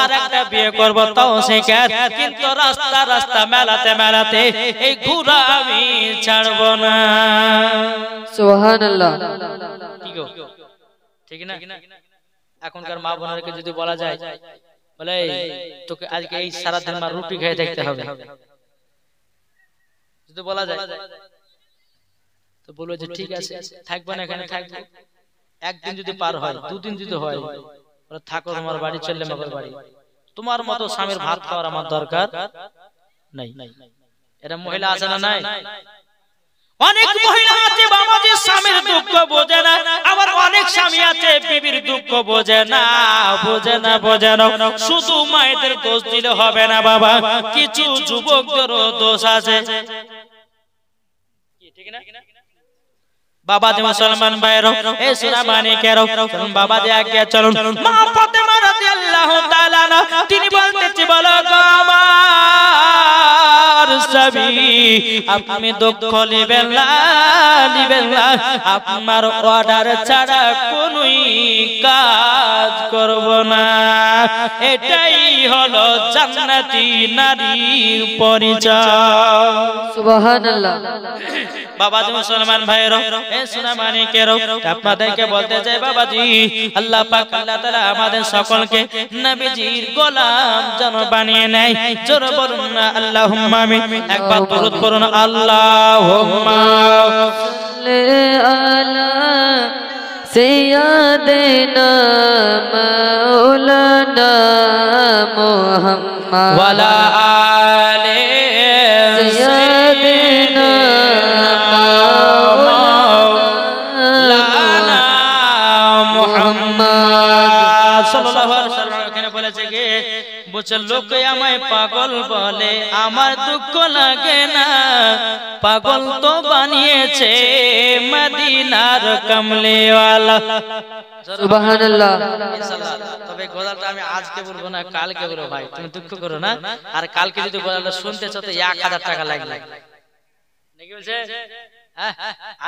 আর একটা বিয়ে করব, তাও শিকার। কিন্তু রাস্তা রাস্তা মেলাতে মেলাতে এই ঘোরা আমি ছাড়ব না। সুবহানাল্লাহ। কি গো, ঠিক না? এখনকার মা বোনেরকে যদি বলা যায়, বলে তোকে আজকে এই সারাদিন মা রুটি খেয়ে দেখতে হবে, যদি বলা যায় তো বলবো যে ঠিক আছে, থাকবে না এখানে থাকবো। একদিন যদি পার হয়, দুদিন যদি হয়, থাকো তোমার বাড়ি, চললে আমার বাড়ি, তোমার মতো স্বামীর ভাত খাওয়ার আমার দরকার নাই। এরা মহিলা আছে না নাই? অনেক মহিলা আছে বাবাজি স্বামীর দুঃখ বোঝে না, আবার অনেক স্বামী আছে বিবির দুঃখ বোঝে না। বোঝে না শুধু মায়েদের দোষ দিলে হবে না বাবা, কিছু যুবকদেরও দোষ আছে। ঠিক না বাবা? যে মুসলমান ভাইরা, এ সোনা মানিকেরা, চলুন বাবা যে আগে চলুন। মা ফাতেমা রাদিয়াল্লাহু তাআলা তিনি বলতেছি, বলো গো আমার স্বামী, আপনি দুঃখ নেবেন না, আপনার অর্ডার ছাড়া কোনোই কাজ করব না। এটাই হলো জান্নাতি নারীর পরিচয়। সুবহানাল্লাহ। বাবাজি মুসলমান ভাইরা, এ সোনা মানিকেরা, আপনাদেরকে বলতে চাই বাবাজি, আল্লাহ পাক আল্লাহ তাআলা আমাদের সকলকে নবীজির গোলাম যেন বানিয়ে নেয়। জোরে বলুন না আল্লাহুম্মা আমিন। একবার দরুদ পড়ুন, আল্লাহুম্মা সাল্লি আলা সাইয়্যিদিনা মাওলানা মুহাম্মদ ওয়ালা আলি সাইয়্যিদিনা মাওলানা মুহাম্মদ সাল্লাল্লাহু আলাইহি ওয়াসাল্লাম। এখানে বলেছে কি বলছে লোকে আমায় পাগল বলে আমার দুঃখ লাগে না পাগল তো বানিয়েছে মদিনার কমলেওয়ালা সুবহানাল্লাহ ইনশাআল্লাহ তবে গজলটা আমি আজকে বলবো না কালকে বলবো ভাই তুমি দুঃখ করো না আর কালকে যদি গজলটা শুনতে চাও তো 1000 টাকা লাগবে নাকি বলছে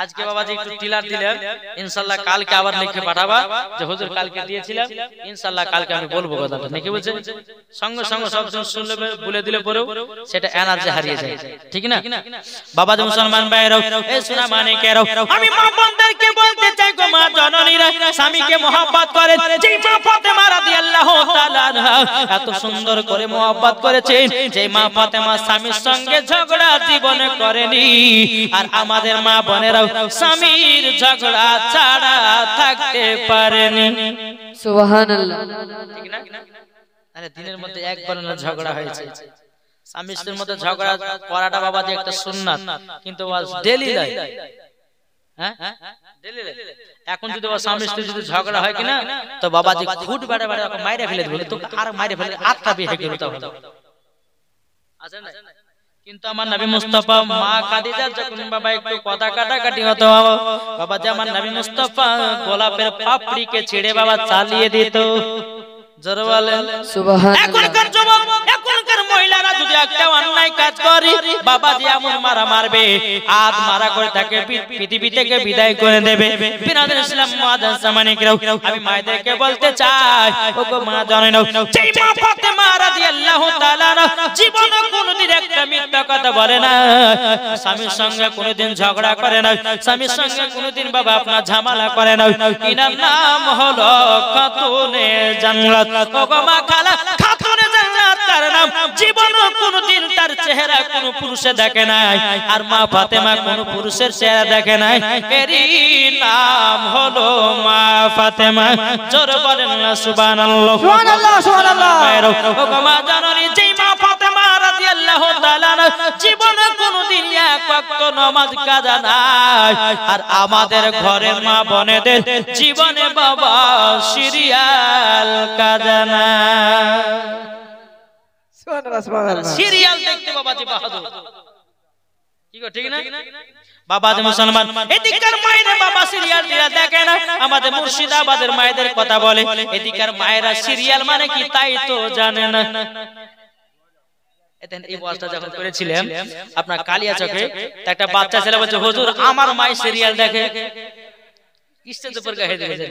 আজকে বাবাজি একটু টিলার দিলেন ইনশাআল্লাহ কালকে আবার লিখে পাঠাবা যে হুজুর কালকে দিয়েছিলাম ইনশাআল্লাহ কালকে আমি বলবো কথাটা নাকি বলছে সঙ্গে সঙ্গে সব শুনলে বলে দিলে পরেও সেটা এনার্জি হারিয়ে যায় ঠিক না বাবাজি মুসলমান ভাইরাও এই সোনা মানিকেরাও আমি মা বোনদেরকে বলতে চাই গো মা জননীরা স্বামীকে মহব্বত করেন যে মা ফাতেমা রাদিয়াল্লাহু তাআলা এত সুন্দর করে মহব্বত করেছেন যে মা ফাতেমা স্বামীর সঙ্গে ঝগড়া জীবনে করেনি আর আমাদের মা বোনেরাও স্বামীর ঝগড়া ছাড়া থাকতে পারেনি সুবহানাল্লাহ ঠিক না আরে দিনের মধ্যে একবার না ঝগড়া হয়েছে স্বামী স্ত্রীর মধ্যে ঝগড়া করাটা বাবাজি একটা সুন্নাত কিন্তু ডেইলি নয় হ্যাঁ ডেইলি এখন যদি স্বামী স্ত্রী যদি ঝগড়া হয় কিনা তো বাবাজি খুট বাড়ে বাড়ে মাইরে ফেলে দিবে তো আর মাইরে ফেলে আটটা বিয়ে করতে হবে আছে না কিন্তু আমার নবী মুস্তাফা মা খাদিজা যখন বাবা একটু কথা কাটাকাটি হতো বাবা যে আমার নবী মুস্তাফা গোলাপের পাপড়িকে ছিঁড়ে বাবা চালিয়ে দিত জোরে বলেন সুবহানাল্লাহ এখনকার যুবক এখনকার মহিলারা যদি একটা অন্যায় কাজ করে বাবাজি এমন মারা মারবে আদ মারা করে তাকে পৃথিবী থেকে বিদায় করে দেবে বিরাদর ইসলাম মুআজ্জাজ সামানিকরাও আমি মায়েদেরকে বলতে চাই ওগো মা জানেন যেই মা ফাতেমা রাদিয়াল্লাহু তাআলা জীবনে কোনোদিন একটা মিথ্যা কথা বলে না স্বামীর সঙ্গে কোনোদিন ঝগড়া করে না স্বামীর সঙ্গে কোনোদিন বাবা আপনার ঝামেলা করে না ইনার নাম হলো খাতুনে জান্নাত ওগো মা খালা খাতুনে জান্নাত তার নাম জীবনে কোনোদিন তার চেহারা কোনো পুরুষে দেখে নাই আর মা ফাতেমা কোনো পুরুষের চেহারা দেখে নাই এরই নাম হলো মা ফাতেমা জোরে বলেন না সুবহানাল্লাহ সুবহানাল্লাহ সুবহানাল্লাহ ওগো মা জানেন যেই মা ফাতেমা রাদিয়াল্লাহু তাআলা জীবনে কোনোদিন এক ওয়াক্ত নামাজ কাজা নাই আর আমাদের ঘরের মা বোনেদের জীবনে বাবা সিরিয়াল কাজা না সুবহানাল্লাহ সুবহানাল্লাহ সিরিয়াল দেখতে বাবাজি বাহাদুর কি গো ঠিক না বাবাজি মুসলমান এদিককার মায়েরা বাবা সিরিয়াল দিয়া দেখে না আমাদের মুর্শিদাবাদের মায়েদের কথা বলে এদিককার মায়েরা সিরিয়াল মানে কি তাই তো জানে না এতেন এই ওয়াজটা যখন করেছিলাম আপনার কালিয়াচকে একটা বাচ্চা ছেলে বলছে হুজুর আমার মা সিরিয়াল দেখে কিসের উপর গায়ে দিয়েছে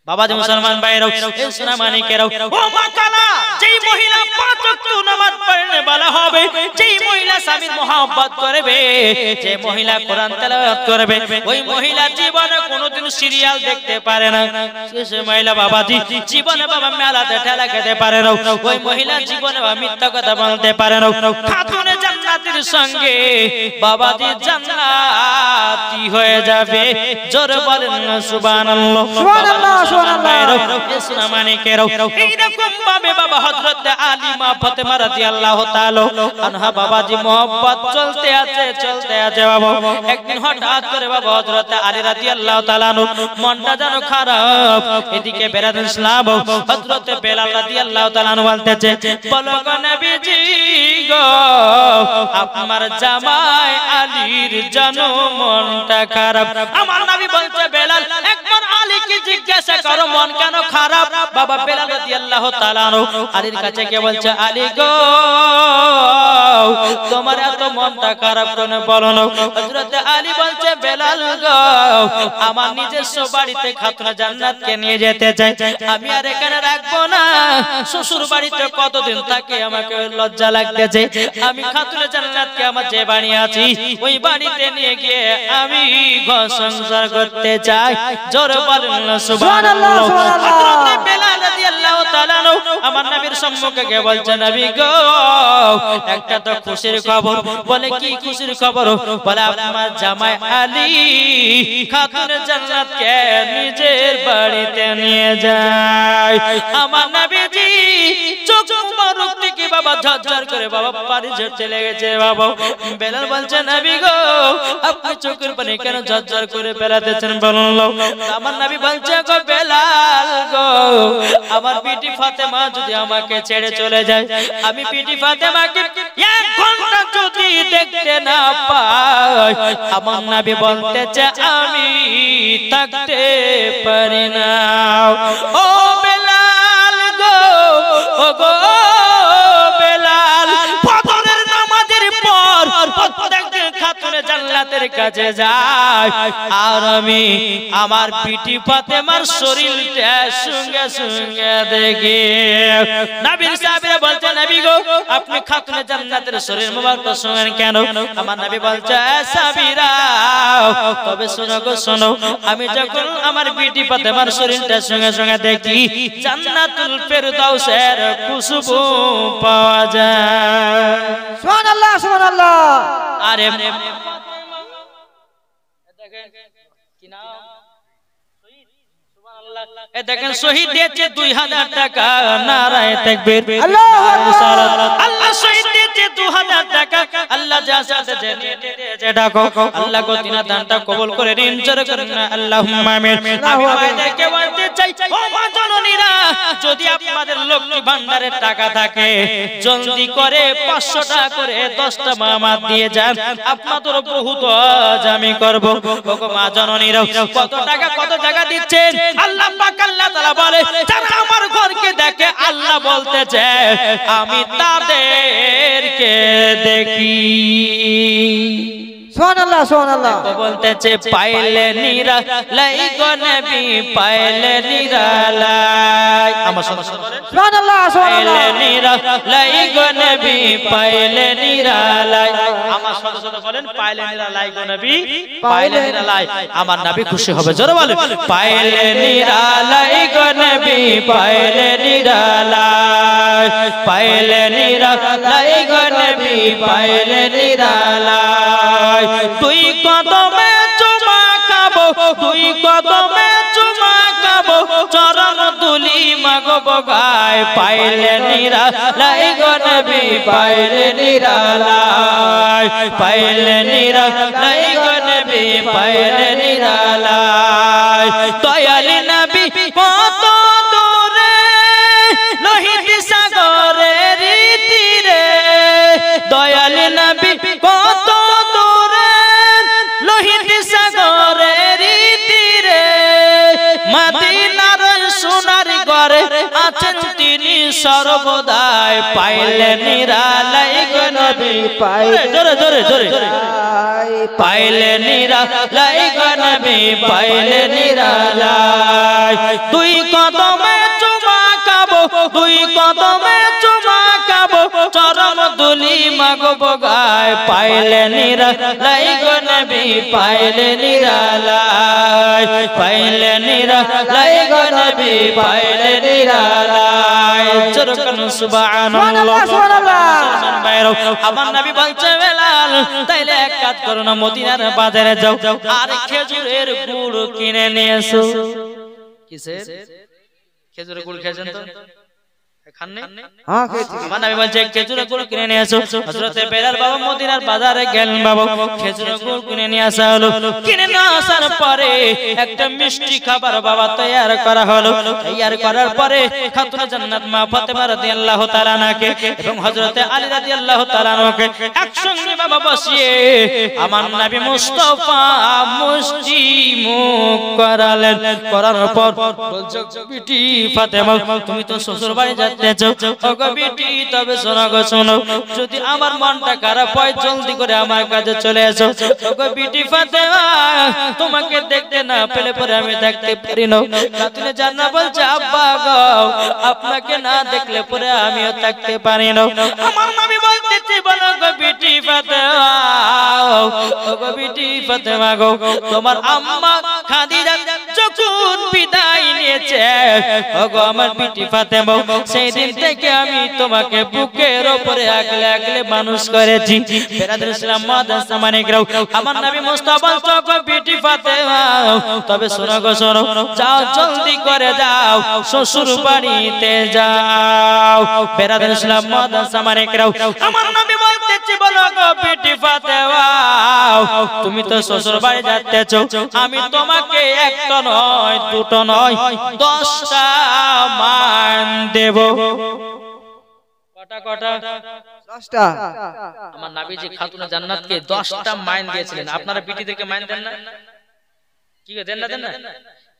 বাবাজি মুসলমান ভাইরাও এই সোনা মানিকেরাও ও মা কালা যেই মহিলা পাঁচ ওয়াক্ত নামাজ পড়ে বলা হবে যেই মহিলা স্বামীর মহব্বত করবে যে মহিলা কোরআন তেলাওয়াত করবে ওই মহিলা জীবনে কোনোদিন সিরিয়াল দেখতে পারে না সে মহিলা বাবাজি জীবনে বাবা মেলাতে ঠেলা খেতে পারে না ওই মহিলা জীবনে মিথ্যা কথা বলতে পারে না খাতুনে জান্নাতের সঙ্গে বাবাজি জান্নাতি হয়ে যাবে জোরে বলেন না সুবহানাল্লাহ সুবহানাল্লাহ এইরকম ভাবে বাবা হযরত আলী মা ফাতেমা রাদিয়াল্লাহু তাআলা আনহা বাবাজি মোহব্বত চলতে আছে বাবা একদিন হঠাৎ করে বাবা হযরত আলী রাদিয়াল্লাহু তাআলা মনটা যেন খারাপ এদিকে বেরাদুল ইসলাম হযরত বেলাল রাদিয়াল্লাহু তাআলা বলতেছে বলো গো নবীজি গো আপনার জামাই আলীর জানো মনটা খারাপ আমার নবী বলছে বেলাল একবার আলীকে জিজ্ঞাসা করো মন কেন খারাপ বাবা বেলাল রাদিয়াল্লাহু তাআলা আলীর কাছে গিয়ে বলছে আলী গো তোমার এত মনটা খারাপ কেন বলো না হযরত আলী বলছে বেলাল গো আমার নিজস্ব বাড়িতে খাতুনে জান্নাতকে নিয়ে যেতে চাই আমি আর এখানে রাখবো না শ্বশুর বাড়িতে কতদিন থাকে আমাকে লজ্জা লাগতেছে আমি খাতুনে জান্নাতকে আমার যে বাড়ি আছে ওই বাড়িতে নিয়ে গিয়ে আমি ঘর সংসার করতে চাই জোরে বলেন না সুবহানাল্লাহ হযরত বেলাল রাদিয়াল্লাহু তাআলা আমার নবীর সম্মুখে গিয়ে বলছে নবী গো একটা তো খুশির খবর বলে কি খুশির খবর বলে আমার জামাই আলী খাতুনে জান্নাতকে নিজের বাড়িতে নিয়ে যায় আমার নবীজি চোখ মুবারক থেকে বাবা ঝরঝর করে বাবা পানি ঝরতে লেগেছে বাবা। বেলাল বলছে নবী গো আপনি চোখের পানি কেন ঝরঝর করে ফেলাতেছেন বলুন। আমার নবী বলছে গো বেলাল গো আমার বিটি ফাতেমা যদি আমাকে ছেড়ে চলে যায়, আমি বিটি ফাতেমাকে এক ঘন্টা যদি দেখতে না পাই, আমার নবী বলতেছে আমি থাকতে পারি না। ও বেলাল গো ও গো বেলাল, ফজরের নামাজের পর প্রত্যেকদিন খাতুনে জান্নাতের কাছে যায়, আর আমি আমার বিটি ফাতেমার শরীরটা সঙ্গে সঙ্গে দেখি। নবীর সাহাবীরা বলছে নবী গো আপনি খাতুনে জান্নাতের শরীর মোবারক শুনেন কেন? আমার নবী বলছে সাহাবীরা তবে শোনো গো শোনো, আমি যখন আমার বিটি ফাতেমার শরীরটা সঙ্গে সঙ্গে দেখি জান্নাতুল ফেরদাউসের খুশবু পাওয়া যায়। সুবহানাল্লাহ সুবহানাল্লাহ। আরে দেখেন কি নাম দেখেন শহীদ দিয়েছে 2000 টাকা। নারায়ে তাকবীর আল্লাহু আকবার। আল্লাহ শহীদ দিয়েছে 2000 টাকা। আল্লাহ যা সাথে দিয়েছে ডাকো আল্লাহ গো তিনা দানটা কবুল করে নিন জোরে করেন না আল্লাহুম্মা আমিন। আমি ভাইদেরকে বলতে চাই ও মা জননীরা, যদি আপনাদের লক্ষ্মী ভান্ডারের টাকা থাকে জলদি করে 500 টাকা করে 10টা মামা দিয়ে যান, আপনাদের বহুত আজ আমি করব। ওগো মা জননীরা কত টাকা কত টাকা দিচ্ছেন? আল্লাহ পাক আল্লাহ তাআলা বলে যারা আমার ঘরকে দেখে আল্লাহ বলতেছে আমি তাদেরকে দেখি। সুবহানাল্লাহ সুবহানাল্লাহ। বলতেছে পাইলে নিরালাই গো নবী পাইলে নিরালাই। আমার সাথে বলেন সুবহানাল্লাহ সুবহানাল্লাহ। পাইলে নিরালাই গো নবী পাইলে নিরালাই। আমার সাথে বলেন পাইলে নিরালাই গো নবী পাইলে নিরালাই। আমার নবী খুশি হবে জোরে বলেন পাইলে নিরালাই গো নবী পাইলে নিরালাই। পাইলে নিরালাই গো নবী পাইলে নিরালাই। তুই কদমে চুমা খাবো তুই কদমে চুমা খাবো চরণ তুলি মাগব গায়। পাইলে নিরালাই গো নবী পাইলে নিরালাই। পাইলে নিরালাই গো নবী পাইলে নিরালাই। দয়ালি নবী কত দূরে লোহিত সাগরের তীরে, দয়ালি নবী কত লোহিত সাগরের তীরে, মদিনার সোনার ঘরে আছেন তিনি সর্বদাই। পাইলে নিরালাই গো নবী পাইলে জোরে জোরে জোরে পাইলে নিরালাই গো নবী পাইলে নিরালাই। দুই কদমে চুমা খাবো দুই কদমে চুমা খাবো চরণ দুলি মাগব গায়। পাইলে নিরালাই গো নবী পাইলে নিরালাই। পাইলে নিরালাই গো নবী পাইলে নিরালাই। জোরে কোন সুবহানাল্লাহ সুবহানাল্লাহ। আমার নবী বলছে বেলাল তাইলে এক কাজ করো না মদিনার বাজারে যাও আর খেজুরের গুড় কিনে নিয়ে এসো। কিসের খেজুরের গুড় খেয়েছেন তো? নবী বলছে খেজুরের গুড় কিনে নিয়ে আসো। হযরত বেলাল বাবা মদিনার বাজারে গেলেন বাবা, খেজুরের গুড় কিনে নিয়ে আসা হলো। কিনে নিয়ে আসার পরে একটা মিষ্টি খাবার বাবা তৈরি করা হলো। তৈরি করার পরে খাতুনে জান্নাত মা ফাতেমা রাদিয়াল্লাহু তাআলা আনহাকে এবং হযরত আলী রাদিয়াল্লাহু তাআলা আনহুকে একসঙ্গে বাবা বসিয়ে আমার নবী মুস্তাফা মুষ্টি মুখ করালেন। করার পর বলছে বিটি ফাতেমা তুমি তো শ্বশুর বাড়ি যাচ্ছো, ওগো বিটি তবে শোনো গো শোনো, যদি আমার মনটা খারাপ হয় জলদি করে আমার কাছে চলে এসো। ওগো বিটি ফাতেমা তোমাকে দেখতে না পেলে পরে আমি থাকতে পারি না। খাতুনে জান্নাত বলছে আব্বা গো আপনাকে না দেখলে পরে আমিও থাকতে পারি না। আমার নবী বলতেছে বলো গো বিটি ফাতেমা, ওগো বিটি ফাতেমা গো তোমার আম্মা খাদিজা যখন বিদায় নিয়ে নিয়েছে। ওগো আমার বিটি ফাতেমা, সেই দিন থেকে আমি তোমাকে বুকের উপরে আগলে আগলে মানুষ করেছি। বেরাদর ইসলাম মাদ্রাসা মানিকরাও, আমার নবী মুস্তাফা চোখে বিটি ফাতেমা, তবে শোনো গো শোনো, যাও জলদি করে যাও শ্বশুর বাড়িতে যাও। বেরাদর ইসলাম মাদ্রাসা মানিকরাও, আমার নবী বলতেছে বলো গো বিটি ফাতেমা, তুমি তো শ্বশুর বাড়ি যাচ্তেছো, আমি তোমাকে একটা নয় দুটো নয় 10টা মান দেব। কটা কটা? 10টা। আমার নবীজি খাতুনে জান্নাতকে 10টা মাইন দিয়েছিলেন। আপনারা বিটিদেরকে মাইন দেন না? কি দেন না? দেন না?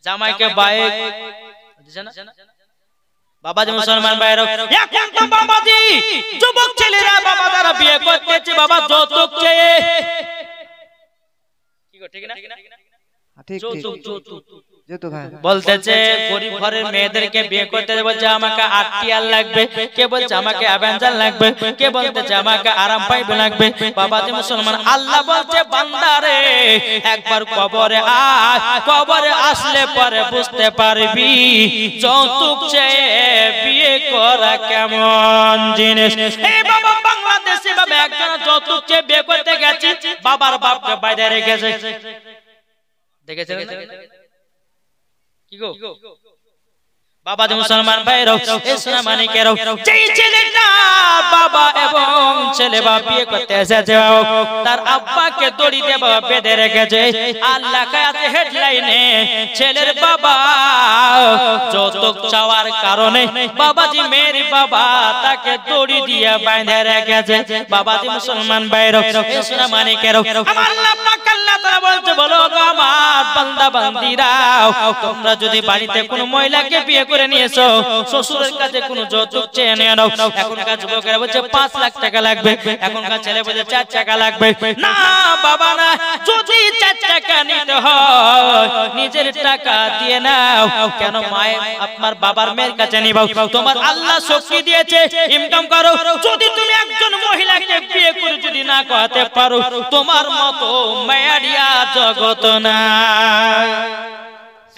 জামাইকে বাইক দিছেন না? বাবাজি মুসলমান ভাইরা, এখন তো বাবাজি যুবক ছেলেরা বাবা যারা বিয়ে করতেছে বাবা যৌতুক চেয়ে, কি গো ঠিক না? ঠিক যৌতুক বলতেছে গরিব ঘরের মেয়েদেরকে বিয়ে করতে বলছে আমাকে আরটিআর লাগবে, কে বলছে আমাকে অ্যাভেঞ্জার লাগবে, কে বলতেছে আমাকে আরাম পাইব লাগবে। বাবাজি মুসলমান, আল্লাহ বলছে বান্দারে একবার কবরে আয়, কবরে আসলে পরে বুঝতে পারবি যৌতুক চেয়ে বিয়ে করা কেমন জিনিস। এই বাবা বাংলাদেশে বাবা একজন যৌতুক চেয়ে বিয়ে করতে গেছে, বাবার বাপকে বাইরে রেখেছে। দেখেছেন কি গো বাবাজি মুসলমান ভাইরাও, ইসলাম মানিকেরাও, যেই ছেলেটা বাবা এবং ছেলে বাপ বিয়ে করতে এসেছে তার আব্বাকে দড়ি দিয়ে বাবা বেঁধে রেখেছে। আর লেখা আছে হেডলাইনে, ছেলের বাবা যৌতুক চাওয়ার কারণে বাবাজি মেয়ের বাবা তাকে দড়ি দিয়ে বেঁধে রেখেছে। বাবাজি মুসলমান ভাইরাও, ইসলাম মানিকেরাও, আমার আল্লাহ পাক আল্লাহ তাআলা বলছে বলো গো আমার বান্দা বান্দীরাও, তোমরা যদি বাড়িতে কোনো মহিলাকে বিয়ে করে নিয়েছো, শ্বশুরের কাছে কোনো যৌতুক চেয়ে নিয়ে নাও। এখনকার যুবকেরা বলছে 5 লাখ টাকা লাগবে, এখনকার ছেলে বলছে 4 টাকা লাগবে। না বাবা না, যদি 4 টাকা নিতে হয় নিজের টাকা দিয়ে নাও। কেন মায়ের আপনার বাবার মেয়ের কাছে নিবাও? তোমার আল্লাহ শক্তি দিয়েছে, ইনকাম করো। যদি তুমি একজন মহিলাকে বিয়ে করে যদি না করাতে পারো, তোমার মতো মায়ারিয়া জগত না।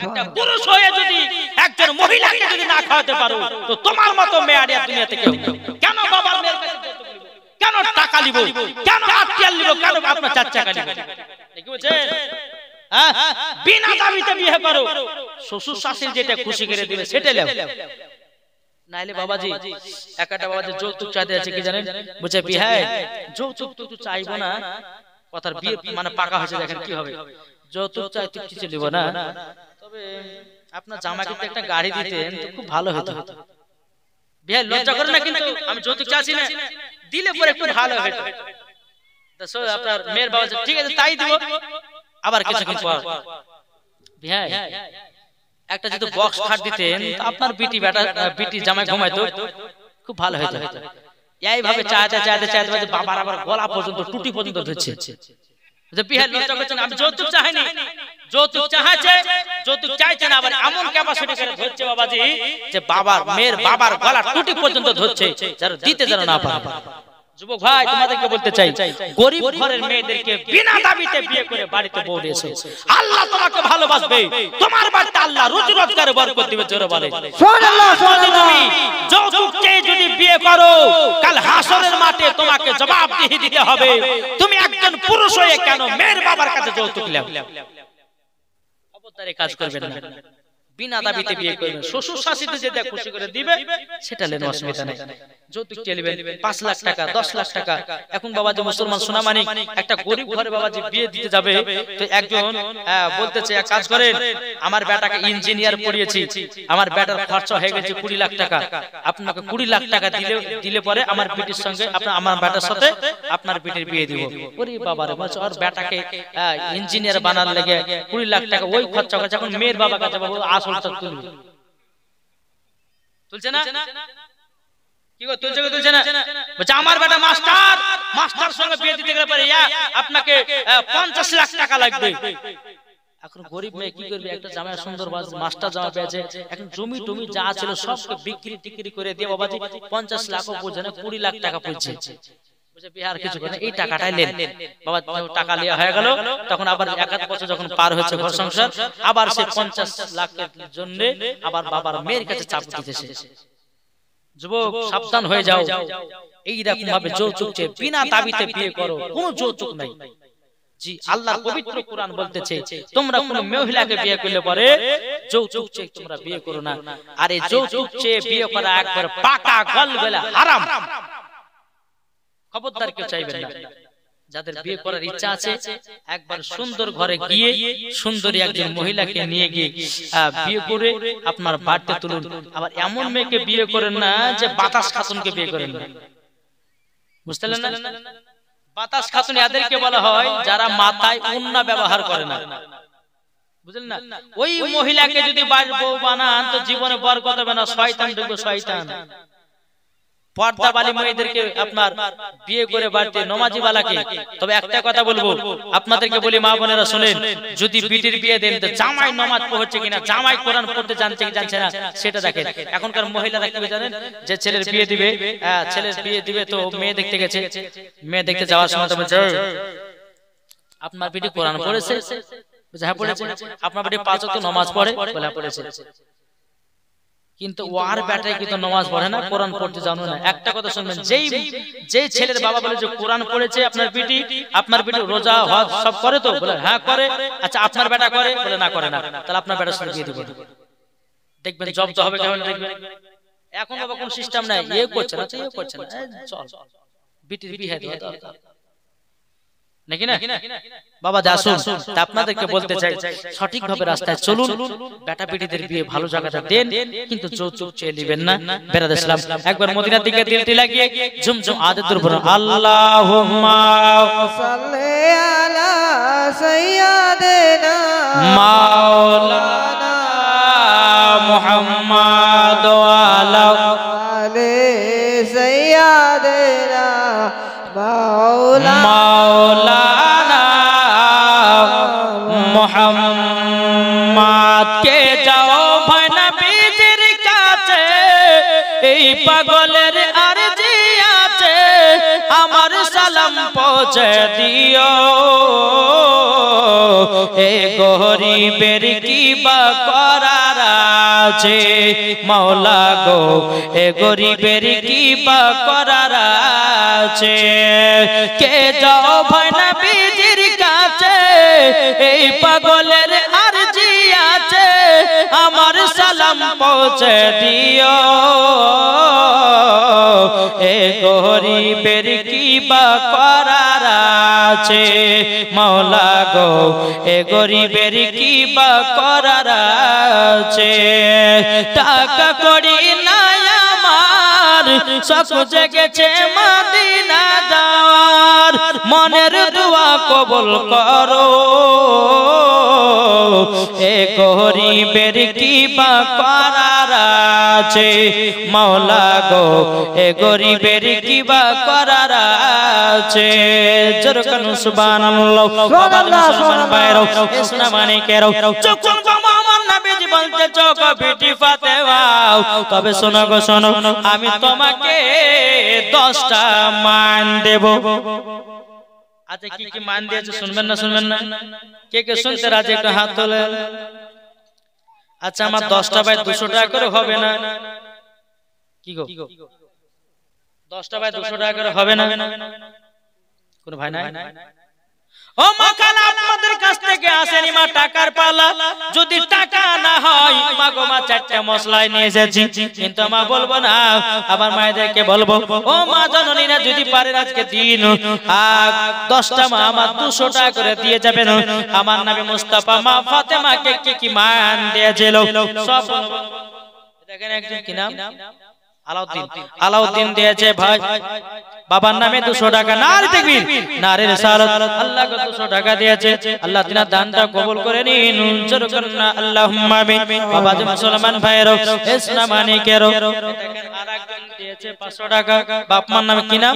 একটা পুরুষ হয়ে যদি একজন মহিলাকে যদি না খাওয়াতে পারো, তো তোমার মতো মেয়ারিয়া দুনিয়াতে কেউ। কেন বাবার মেয়ের কাছে যৌতুক নিব? কেন টাকা নিব? কেন আত্মীয় নিব? কেন আপনার 4 টাকা নিব? কি বলছেন? হ্যাঁ, বিনা দাবিতে বিয়ে করো, শ্বশুর শাশুড়ি যেটা খুশি করে দিবে সেটা নাও। নাইলে বাবাজি একটা বাবাজি যৌতুক চাইতে আছে, কি জানেন? বলছে বিয়ে যৌতুক তো চাইবো না, কথার বিয়ে মানে পাকা হয়েছে, দেখেন কি হবে। যৌতুক চাইতে কিছু নিব না, তবে আপনার জামাকে একটা গাড়ি দিতেন তো খুব ভালো হতো। বিয়ে লজ্জা করে না, কিন্তু আমি যৌতুক চাইছি না, দিলে পরে একটু ভালো হতো। তো আপনার মেয়ের বাবা ঠিক আছে তাই দিব। আবার কিছুক্ষণ পর বিয়ে একটা যদি বক্স খাট দিতেন, আপনার বিটি জামাই ঘুমাইতো, খুব ভালো হতো। এইভাবে চাইতে চাইতে চাইতে বাবার আবার গলা পর্যন্ত টুটি পর্যন্ত ধরছে। আমি যৌতুক চাইনি, যৌতুক চাইছে, যৌতুক চাইছে না, আবার এমন ক্যাপাসিটি করে ধরছে বাবাজি যে বাবার মেয়ের বাবার গলা টুটি পর্যন্ত ধরছে, যারা দিতে যেন না পারে। যুবক ভাই তোমাদেরকে বলতে চাই, গরিব ঘরের মেয়েদেরকে বিনা দাবিতে বিয়ে করে বাড়িতে বউ এসো, আল্লাহ তোমাকে ভালোবাসবে, তোমার বাড়িতে আল্লাহ রুজি রোজগারে বরকত দিবে। জোরে বলে সুবহানাল্লাহ, সুবহানাল্লাহ। তুমি যৌতুক চেয়ে যদি বিয়ে করো, কাল হাসরের মাঠে তোমাকে জবাবদিহি দিতে হবে। তুমি একজন পুরুষ হয়ে কেন মেয়ের বাবার কাছে যৌতুক নাও? খবরদার এই কাজ করবেন না, বিনা দাবিতে বিয়ে করবেন। শ্বশুর শাশুড়ি যেটা খুশি করে দিবে সেটা লেন, অসুবিধা নাই। যৌতুক চেয়ে 5 লাখ টাকা 10 লাখ টাকা। এখন বাবাজি মুসলমান সোনামানি একটা গরিব ঘরে বাবাজি বিয়ে দিতে যাবে, তো একজন বলতেছে এক কাজ করেন, আমার বেটাকে ইঞ্জিনিয়ার পড়িয়েছি, আমার বেটার খরচা হয়ে গেছে 20 লাখ টাকা, আপনাকে 20 লাখ টাকা দিলে পরে আমার বিটির সঙ্গে আমার বেটার সাথে আপনার বিটির বিয়ে দিব। ওরে বাবারে, বলছে ওর বেটাকে ইঞ্জিনিয়ার বানার লেগে 20 লাখ টাকা ওই খরচা করছে। এখন মেয়ের বাবা কাছে বাবু আসলটা তুলবে, তুলছে না? কি গো তুলছে না? বলছে আমার বেটা মাস্টার, মাস্টার সঙ্গে বিয়ে দিতে গেলে পরে আপনাকে 50 লাখ টাকা লাগবে। এখন গরিব মেয়ে কি করবে? একটা জামাই সুন্দর মাস্টার জামা পেয়েছে, এখন জমি টমি যা ছিল সবকে বিক্রি টিক্রি করে দিয়ে বাবাজি 50 লাখও বোঝে না, 20 লাখ টাকা পড়ছে। বলছে বিহার কিছু করে এই টাকাটাই নেন বাবা। টাকা লিয়া হয়ে গেল। তখন আবার এক আধ বছর যখন পার হয়েছে ঘর সংসার, আবার সে 50 লাখের জন্য আবার বাবার মেয়ের কাছে চাপ দিতেছে। যুবক সাবধান হয়ে যাও, এইরকম ভাবে যৌতুক চেয়ে বিনা দাবিতে বিয়ে করো, কোনো যৌতুক নাই। জি, আল্লাহর পবিত্র কোরআন বলতেছে তোমরা কোন মহিলাকে বিয়ে করলে পরে যৌতুক চেয়ে তোমরা বিয়ে করো না। আর এই যৌতুক চেয়ে বিয়ে করা একবার পাকা গলগলা হারাম। খবরদার কেউ চাইবেন না। যাদের বিয়ে করার ইচ্ছা আছে একবার সুন্দর ঘরে গিয়ে সুন্দরী একজন মহিলাকে নিয়ে গিয়ে বিয়ে করে আপনার বাড়িতে তুলুন। আবার এমন মেয়েকে বিয়ে করেন না যে বাতাস খাতুনকে বিয়ে করেন না, বুঝতে পারলেন না? বাতাস খাতুন এদেরকে বলা হয় যারা মাথায় ওড়না ব্যবহার করে না, বুঝলেন না? ওই মহিলাকে যদি বাড়ির বউ বানান তো জীবনে বরকত হবে না, শয়তান ঢুকবে শয়তান। পর্দাবালী মেয়েদেরকে আপনার বিয়ে করে বাড়িতে নমাজি বালাকে। তবে একটা কথা বলবো আপনাদেরকে, বলি মা বোনেরা শুনেন, যদি বিটির বিয়ে দেন তো জামাই নামাজ পড়ছে কিনা, জামাই কোরআন পড়তে জানছে কি জানছে না সেটা দেখেন। এখনকার মহিলারা কি জানেন, যে ছেলের বিয়ে দিবে, ছেলের বিয়ে দিবে তো মেয়ে দেখতে গেছে, মেয়ে দেখতে যাওয়ার সময় তো বলছে আপনার বিটি কোরআন পড়েছে? হ্যাঁ পড়েছে। আপনার বিটি 5 ওয়াক্ত নামাজ পড়ে? বলে পড়েছে। কিন্তু ওর বেটায় কিন্তু নামাজ পড়ে না, কোরআন পড়তে জানো না। একটা কথা শুনবেন, যেই ছেলের বাবা বলে যে কোরআন পড়েছে আপনার বিটি রোজা হজ সব করে তো? বলে হ্যাঁ করে। আচ্ছা আপনার বেটা করে? বলে না করে না। তাহলে আপনার বেটার সাথে বিয়ে দিব, দেখবেন জব্দ হবে কেমন দেখবেন। এখন বাবা কোন সিস্টেম নাই, এ করছে না এ করছে না, চল বিটির বিয়ে দেওয়া দরকার নাকি না? বাবা আসুন, আপনাদেরকে বলতে চাই সঠিকভাবে রাস্তায় চলুন, বেটা বেটিদের বিয়ে ভালো জায়গাটা দেন, কিন্তু যৌতুক চেয়ে নেবেন না। বেরাদ ইসলাম একবার মদিনার দিকে দিলটি লাগিয়ে ঝুমঝুম আয়াত পড়ুন, আল্লাহুম্মা সাল্লি আলা সাইয়্যিদিনা মাওলানা মুহাম্মাদ ওয়া আলা আলি সাইয়্যিদিনা মাওলানা মুহাম্মদ। কে যাও ভাই নবীজির কাছে, এই পাগলের আরজি আছে, আমার সালাম পৌঁছে দিও। এ গরিবের কি বা করার আছে মাওলা গো, এ গরিবের কি বা করার আছে। কে যাও ভাই নবীজির কাছে, এই পাগলের আরজি আছে, আমার সালাম পৌঁছে দিও। এ গরিবের কি বা করার আছে মাওলা গো, এ গরিবের কি বা করার আছে। টাকা করি না আমার, সব জেগেছে মদিনা যাওয়ার, মনের দোয়া কবুল করো। এ গরিবের কি বা করার আছে মাওলা গো, এ গরিবের কি বা করার আছে। জোরকান সুবহানাল্লাহ। বাবা মুসলমান ভাইরা ইসলাম মানিকেরা চোখ আমার নবীজি বলতে চোখ বেটি ফাতেমা, তবে শোনো গো শোনো, আমি তোমাকে 10টা মান দেব। আচ্ছা কি কি মান দিয়েছে শুনবেন না শুনবেন না? কে কে শুনতে রাজি একটা হাত তোলেন। আচ্ছা আমার 10টা বাই 200 টাকা করে হবে না? কি গো 10টা বাই 200 টাকা করে হবে না? কোন ভাই নাই? ও মা কাল আপনাদের কাছ থেকে আসেনি মা টাকার পালা, যদি টাকা না হয় মা গো মা 4টা মশলাই নিয়ে এসেছি, কিন্তু মা বলবো না, আবার মায়েদেরকে বলবো ও মা জননীরা যদি পারেন আজকে দিন 10টা মা আমার 200 টাকা করে দিয়ে যাবেন। আমার নামে মুস্তাফা মা ফাতেমাকে কি কি মান দিয়েছিল সব দেখেন। একজন কি নাম? আলাউদ্দিন দিয়েছে ভাই বাবার নামে 200 টাকা। নারে তাকবীর, নারে রিসালাত। আল্লাহ কো 200 টাকা দিয়েছে, আল্লাহ তিনার দানটা কবুল করে নিন। জোর করুন না আল্লাহুম্মা আমিন। বাবা যে মুসলমান ভাইরা ইসলাম মানিকেরা দেখেন আরেকজন দিয়েছে 500 টাকা। বাপ মার নামে কি নাম?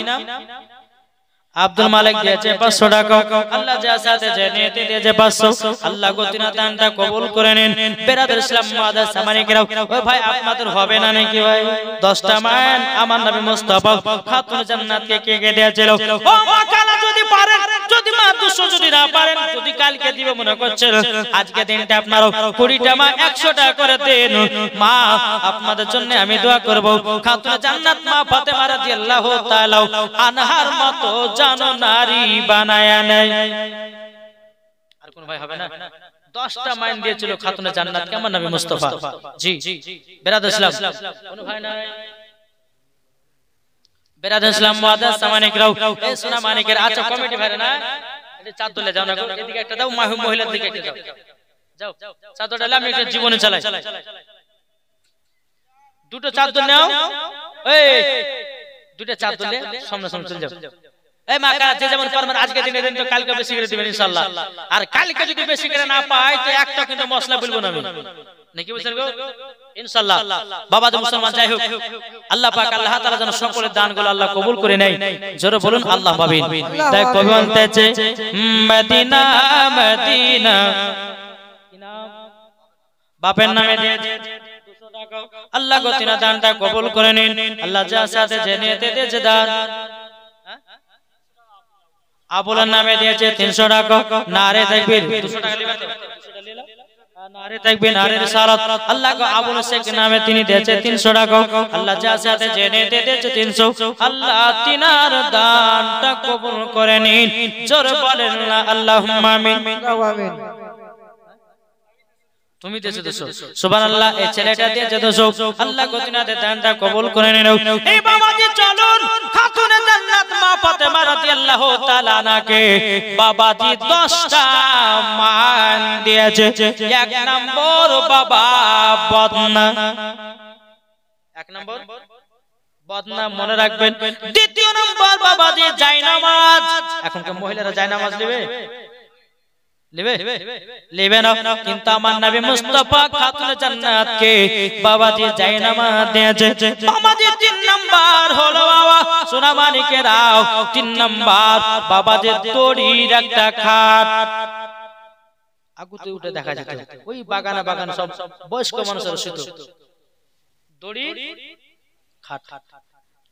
আব্দুল মালিক দিয়েছে 500 টাকা আল্লাহ যার সাথে যে নিয়তে দিয়েছে 500 আল্লাহ গতিনা দানটা কবুল করে নিন বেরাদার ইসলাম মুআদ্দাস সামানিকেরাও ওই ভাই আপনাদের হবে না নাকি ভাই 10টা মান আমার নবী মুস্তাফা খাতুন জান্নাতকে কে কে দিয়েছিল ও মা কালা যদি পারেন যদি মা 200 যদি না পারেন যদি কালকে দিবে মনে করছেন আজকে দিনটা আপনারা 20টা মা 100 টাকা করে দেন মা আপনাদের জন্য আমি দোয়া করব খাতুন জান্নাত মা ফাতেমা রাদিয়াল্লাহু তাআলা আনহার মতো জানো নারী বানায়া নেয় আর কোন ভাই হবে না 10টা মাইন দিয়েছিল খাতুনে জান্নাতকে আমার নবী মুস্তাফা জি বেরাদার ইসলাম কোন ভাই নাই বেরাদার ইসলাম মুআদ্দাস সামানিকরাও এই সোনা মানিকের আচ্ছা কমিটি ভাই না এটা চাঁদ তুলে যাও না এদিকে একটা দাও মহিলার দিকে একটা যাও যাও চাঁদ তুলে আমি একটা জীবনে চালাই দুটো চাঁদ তুলে নাও এই দুটো চাঁদ তুলে সামনে সামনে চলে যাও এই মা কা যে যেমন পারবেন আজকে দিনে দিন তো কালকে বেশি করে দিবেন ইনশাআল্লাহ আর কালকে যদি বেশি করে না পাই তো একটা কিন্তু মশলা বলবো না আমি নাকি বলছেন গো ইনশাআল্লাহ বাবা যে মুসলমান যাই হোক আল্লাহ পাক আল্লাহ তাআলা যেন সকলের দানগুলো আল্লাহ কবুল করে নেয় জোরে বলুন আল্লাহ আমিন তাই কবি বলতেছে মদিনা মদিনা বাপের নামে দিয়েছে 200 টাকা আল্লাহ গতিনা দানটা কবুল করে নিন আল্লাহ যার সাথে যে নিয়তে দিয়েছে দান আবুলের নামে দিয়েছে 300 টাকা নারে তাকবীর 200 টাকা লিবা তো 200 টাকা নারে তাকবীর নারে রিসালাত আল্লাহ को আবুল শেখ নামে তিনি দিয়েছে 300 টাকা আল্লাহ যার সাথে যে নিয়তে দিয়েছে 300 আল্লাহ তিনার দানটা কবুল করে নিন জোরে বলেন আল্লাহুম্মা আমিন আমিন তুমি দিয়েছো 200 সুবহানাল্লাহ এই ছেলেটা দিয়েছে 200 আল্লাহ গতিনাতে দানটা কবুল করে নিন এই বাবাজি চলুন খাতুনে জান্নাত মা ফাতেমা রাদিয়াল্লাহু তাআলা আনহাকে বাবাজি 10টা মান দিয়েছে এক নম্বর বাবা বদনা এক নম্বর বদনা মনে রাখবেন দ্বিতীয় নম্বর বাবাজি জায়নামাজ এখন কি মহিলারা জায়নামাজ নেবে लेवे ना কিন্তু আমার নবী মুস্তাফা খাতুনে জান্নাতকে বাবাজি জায়নামাজ দিয়েছে বাবাজি 3 নাম্বার হলো বাবা সোনা মানিকেরাও 3 নাম্বার বাবাজি দড়ির একটা খাট আগুতে উঠে দেখা যেত ওই বাগানে বাগান সব বয়স্ক মানুষের শুতো দড়ির খাট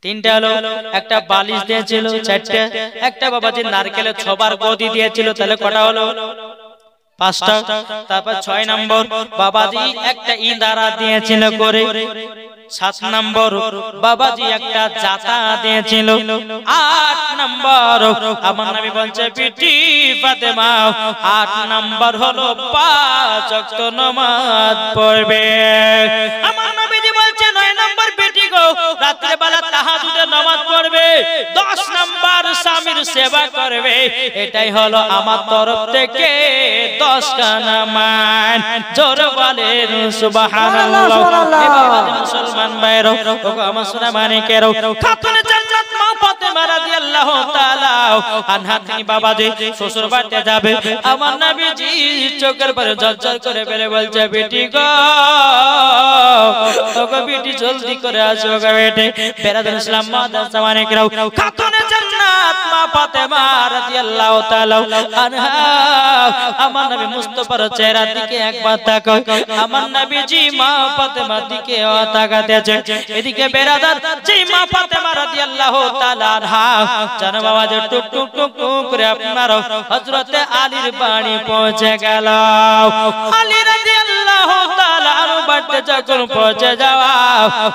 তিনটা হলো একটা বালিশ দিয়েছিল চারটা একটা বাবাজি নারকেলের ছবার গদি দিয়েছিল তাহলে কটা হলো 5টা তারপর 6 নম্বর বাবাজি একটা ইঁদারা দিয়েছিল করে 7 নম্বর বাবাজি একটা জাতা দিয়েছিল 8 নম্বর আমার নবী বলছে বিটি ফাতেমা 8 নম্বর হলো 5 ওয়াক্ত নামাজ পড়বে আমার নবীজি বলছে 9 নম্বর বেটি গো রাতে বেলা তাহাজ্জুদের নামাজ পড়বে 10 নম্বর স্বামীর সেবা করবে এটাই হলো আমার তরফ থেকে 10 টা নামাজ জোরে বলেন সুবহানাল্লাহ এ বাবা মুসলমান ভাইরা ও আমার সোনা মানিকেরও খাতুনে জান্নাত মা ফাতেমা রাদিয়াল্লাহু তাআলা আনহা তিনি বাবাজি শ্বশুর বাড়িতে যাবে আমার নবীজি চোখের পরে ঝরঝর করে বেলে বলছে বেটি গো ওগো বেটি জলদি করে আসো গো বেটি বেরাদার ইসলাম মুআদ্দাস সামানিকেরাও খাতুনে জান্নাত মা ফাতেমা রাদিয়াল্লাহু তাআলা আনহা আমার নবী মুস্তাফার চেহারার দিকে একবার তাকাও আমার নবীজি মা ফাতেমার দিকে তাকাতেছে এদিকে বেরাদার যেই মা ফাতেমা রাদিয়াল্লাহু তাআলা আনহা জানো বাবা যে টুক টুক টুক টুক করে আপনার হযরতে আলীর বাড়ি পৌঁছে গেল আলী রাদিয়াল্লাহু তাআলা আনহু বাড়িতে যখন পৌঁছে যাওয়া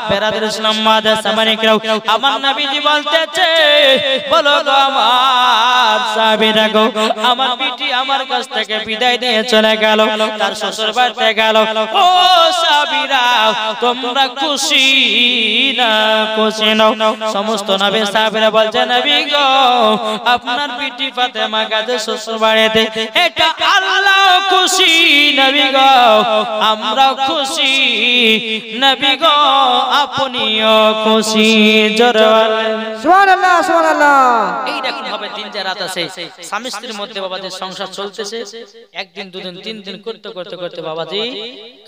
বেরাদার ইসলাম মুআদ্দাস সামানিকেরাও আমার নবীজি বলতেছে বলো গো আমার সাহাবীরা গো আমার বিটি আমার কাছ থেকে বিদায় দিয়ে চলে গেল তার শ্বশুর বাড়িতে গেল ও সাহাবীরা তোমরা খুশি না খুশি নাও সমস্ত নবী সাহাবীরা বলছে নবী গো আপনার বিটি ফাতেমা গেছে শ্বশুর বাড়িতে এটা আল্লাহ খুশি নবী গো আমরাও খুশি নবী গো আপনিও খুশি জোরে বলেন সুবহানাল্লাহ সুবহানাল্লাহ এই দেখুন হবে 3 রাত আছে স্বামী স্ত্রীর মধ্যে বাবাদের সংসার চলতেছে একদিন দুদিন তিন দিন করতে করতে করতে বাবাজি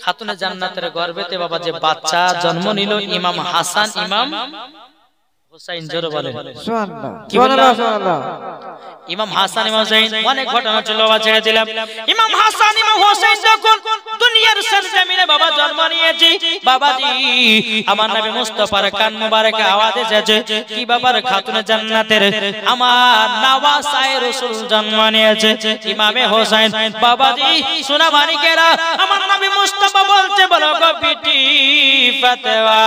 খাতুনে জান্নাতের গর্ভেতে বাবা যে বাচ্চা জন্ম নিল ইমাম হাসান ইমাম হুসাইন জোরে বলেন সুবহানাল্লাহ কি বললাম? সুবহানাল্লাহ ইমাম হাসান ইমাম হুসাইন অনেক ঘটনা ছিল বাবা ছেড়ে দিলাম। ইমাম হাসান ইমাম হুসাইন যখন দুনিয়ার সরজমিনে বাবা জন্ম নিয়েছে, বাবাজি আমার নবী মুস্তাফার কান মুবারকে আওয়াজ এসেছে কি বাবার খাতুনে জান্নাতের আমার নওয়াসায়ে রাসূল জন্ম নিয়েছে ইমামে হুসাইন। বাবাজি সোনা মানিকেরা আমার নবী মুস্তাফা বলছে বলো গো বিটি ফাতেমা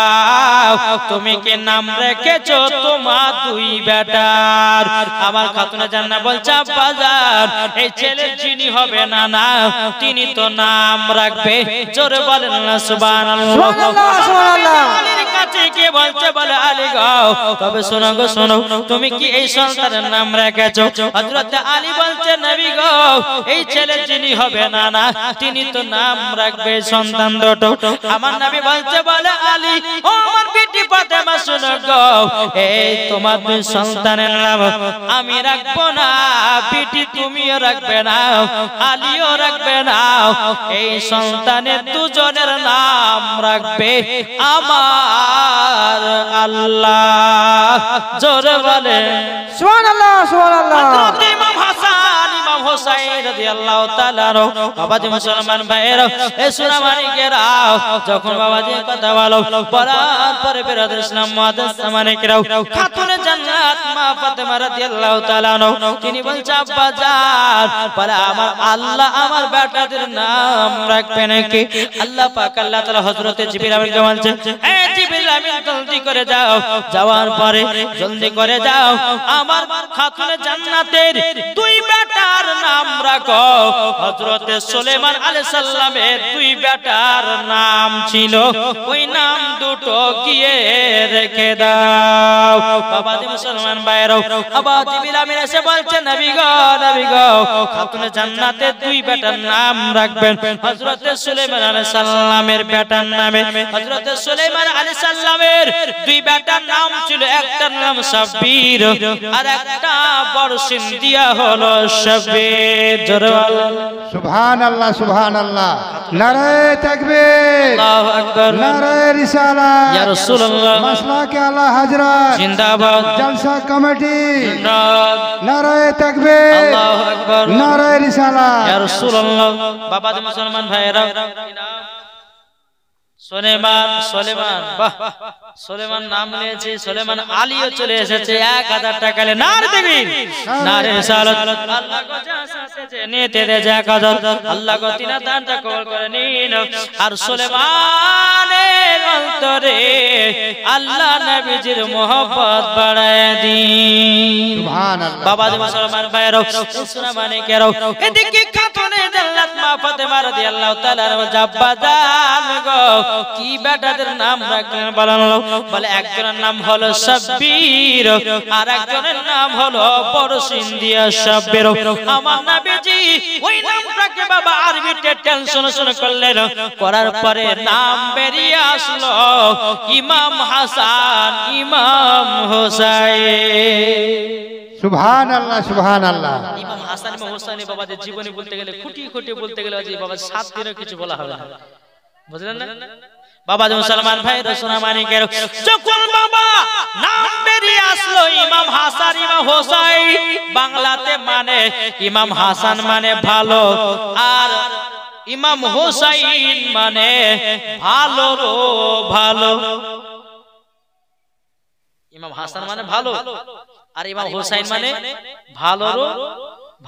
তুমি কি নাম রেখেছো তোমার দুই বেটার? আমার খাতুনে জান্নাত বলছে আব্বাজান এই ছেলের যিনি হবে না না তিনি তো নাম রাখবে জোরে বলেন না সুবহানাল্লাহ সুবহানাল্লাহ। আলীর কাছে গিয়ে বলছে বলে আলী গো তবে শোনো গো শোনো তুমি কি এই সন্তানের নাম রেখেছো? হযরত আলী বলছে নবী গো এই ছেলের যিনি হবে না না তিনি তো নাম রাখবে সন্তান দুটো। আমার নবী বলছে বলে আলী ও আমার বিটি ফাতেমা শোনো গো এই তোমার দুই সন্তানের নাম আমি রাখবো না, বিটি তুমিও রাখবে না, আলীও রাখবে না, এই সন্তানের দুজনের নাম রাখবে আমার আল্লাহ জোরে বলে সুবহানাল্লাহ সুবহানাল্লাহ। হযরত ইমাম হাসান ইমাম হুসাইন রাদিয়াল্লাহু তাআলা বাবাজি মুসলমান ভাইরা এই সোনা মানিকেরা যখন বাবাজি কথা বলো পরার পরে বিরাদর ইসলাম মুআদ্দাস মানিকেরা খাতুনে জান্নাত মা ফাতেমা রাদিয়াল্লাহু তাআলা তিনি বলছে আব্বা জান বলে আমার আল্লাহ আমার বেটাদের নাম রাখবে নাকি? আল্লাহ পাক আল্লাহ তাআলা হযরত জিবরিল আমিনকে বলছে এ জিবরিল আমিন জলদি করে যাও, যাওয়ার পরে জলদি করে যাও আমার খাতুনে জান্নাতের দুই বেটার নাম রাখো। হযরত সুলাইমান আলাইহিস সালামের দুই বেটার নাম ছিল ওই নাম দুটো গিয়ে রেখে দাও। বাবাজি মুসলমান ভাইরাও আবা জিবরিল আমিন এসে বলছে নবী গো খাতুনে জান্নাতের দুই বেটার নাম রাখবেন হযরত সুলাইমান আলাইহিস সালামের বেটার নামে। হযরত সুলাইমান আলাইহিস সালামের দুই বেটার নাম ছিল একটার নাম সাব্বির আর একটা বরসিন দিয়া হলো শাবির জোরে সুবহানাল্লাহ সুবহানাল্লাহ। নারায়ে তাকবীর আল্লাহু আকবার নারায়ে রিসালাত ইয়া রাসূলুল্লাহ মাসলাকে আলা হযরত জিন্দাবাদ জলসা কমিটি জিন্দাবাদ নারায়ে তাকবীর আল্লাহু আকবার নারায়ে রিসালাত ইয়া রাসূলুল্লাহ। বাবাজি মুসলমান ভাইরা সুলেমান বাহ সুলেমান নাম নিয়েছে সুলেমান আলীও চলে এসেছে 1000 টাকা লে নারে তাকবীর নারে রিসালাত। আল্লাহ কো জাসে নিতে দে 1000 আল্লাহ কো তিনা দানটা কবুল করে নিন। আর সুলেমানের অন্তরে আল্লাহ নবীজির মোহব্বত বাড়ায় দিন সুবহানাল্লাহ। বাবাজি মুসলমান ভাইরা সোনা মানিকেরা এদিকে খাতুনে জান্নাত মা ফাতেমা রাদিয়াল্লাহু তাআলা জাব্বা জান গো কি বেটাদের নাম রাখলেন বলেন? বলে একজনের নাম হলো সাব্বির আর একজনের নাম হলো বরসিন দিয়া শাবির। আমার নবীজি ওই নামটাকে বাবা আরবিতে ট্রান্সলেশন করলেন, করার পরে নাম বেরিয়ে আসলো ইমাম হাসান ইমাম হুসাইন। সুবহানাল্লাহ সুবহানাল্লাহ। ইমাম হাসান ইমাম হুসাইন বাবাদের জীবনী বলতে গেলে খুঁটি খুঁটি বলতে গেলে যে বাবা 7 দিনের কিছু বলা হবে না, বুঝলেন না? বাবা মুসলমান ভাই সোনা মানিকের যখন বাবা নাম বেরিয়ে আসলো ইমাম হাসান ইমাম হুসাইন, বাংলাতে মানে ইমাম হাসান মানে ভালো আর ইমাম হুসাইন মানে ভালো রো ভালো। ইমাম হাসান মানে ভালো আর ইমাম হুসাইন মানে ভালো রো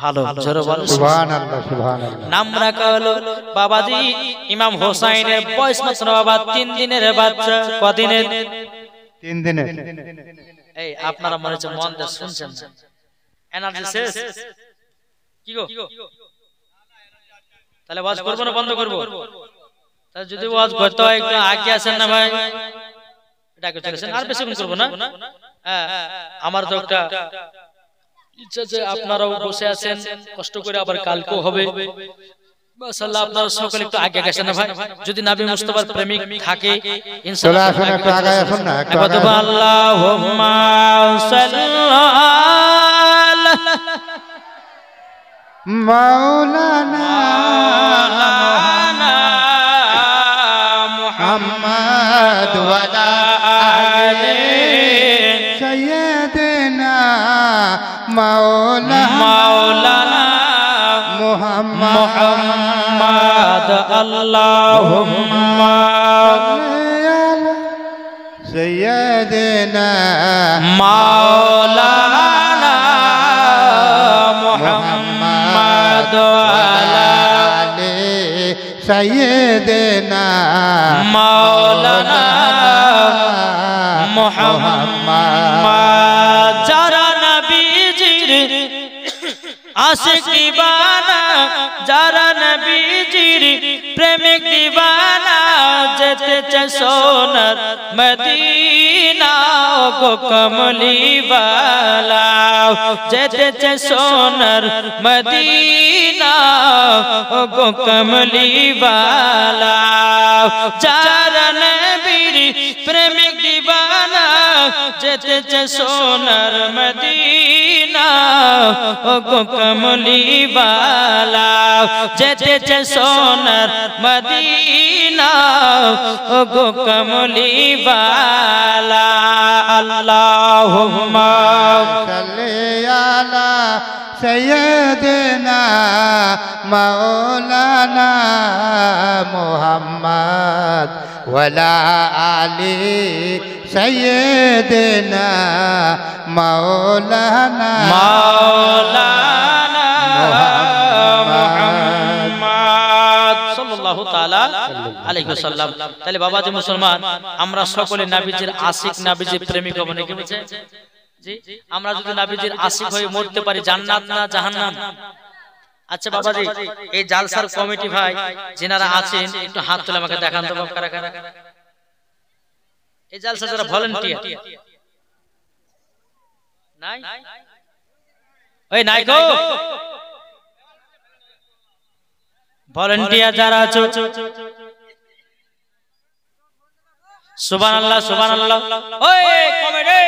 ভালো জোরে বলো সুবহানাল্লাহ সুবহানাল্লাহ। নাম রাখা হলো বাবাজি ইমাম হুসাইনের বয়স মাত্র বাবা 3 দিনের বাচ্চা। কদিনের? 3 দিনের। এই আপনারা মনে হচ্ছে মন দিয়ে শুনছেন, এনার্জি শেষ কি গো? তাহলে ওয়াজ করব না বন্ধ করব? তাহলে যদি ওয়াজ করতে হয় একটু আগে আসেন না ভাই, এটাকে চলেছেন আর বেশি করব না। হ্যাঁ আমার তো একটা ইচ্ছা যে আপনারাও বসে আছেন কষ্ট করে, আবার কালকেও হবে মাশাআল্লাহ। আপনারা সকলে একটু আগে গেছেন না ভাই, যদি নবী মুস্তাফার প্রেমিক থাকে ইনশাআল্লাহ চলে আসুন একটু আগে আসুন না একটু আগে। আল্লাহুম্মা সাল্লি মাওলানা মুহাম্মদ মুহাম্মদ ওয়া আলা আলি মাওলানা মুহাম্মদ আল্লাহুম্মা سيدنا মাওলানা মুহাম্মদ আলা سيدنا মাওলানা মুহাম্মদ যারা নবীজির আশিক দিওয়ানা যারা নবীজির প্রেমিক দিওয়ানা যেতে চায় সোনার মদিনা গো কমলি ওয়ালা যেতে চায় সোনার মদিনা গো কমলি ওয়ালা যারা নবীর প্রেমিক দিওয়ানা যেতে চায় সোনার মদিনা গো কমলি ওয়ালা যেতে চায় সোনার মদিনা গো কমলি ওয়ালা আল্লাহুম্মা সাল্লি আলা سيدنا مولانا محمد وعلى آل سيدنا مولانا মাওলানা মুহাম্মদ সাল্লাল্লাহু তাআলা আলাইহি ওয়াসাল্লাম। তাহলে বাবাজি মুসলমান, আমরা সকলে নবীজির আশিক নবীজির প্রেমিক হব নাকি বলছে? জি, আমরা যদি নবীজির আশিক হয়ে মরতে পারি জান্নাত না জাহান্নাম? আচ্ছা বাবাজি, এই জালসার কমিটি ভাই যিনারা আছেন একটু হাত তুলে আমাকে দেখান তো বাবা, কারা কারা এই জালসা যারা ভলান্টিয়ার? নাই? ওই নাই গো ভলান্টিয়ার যারা আছো, সুবহানাল্লাহ সুবহানাল্লাহ। ওই কমিটি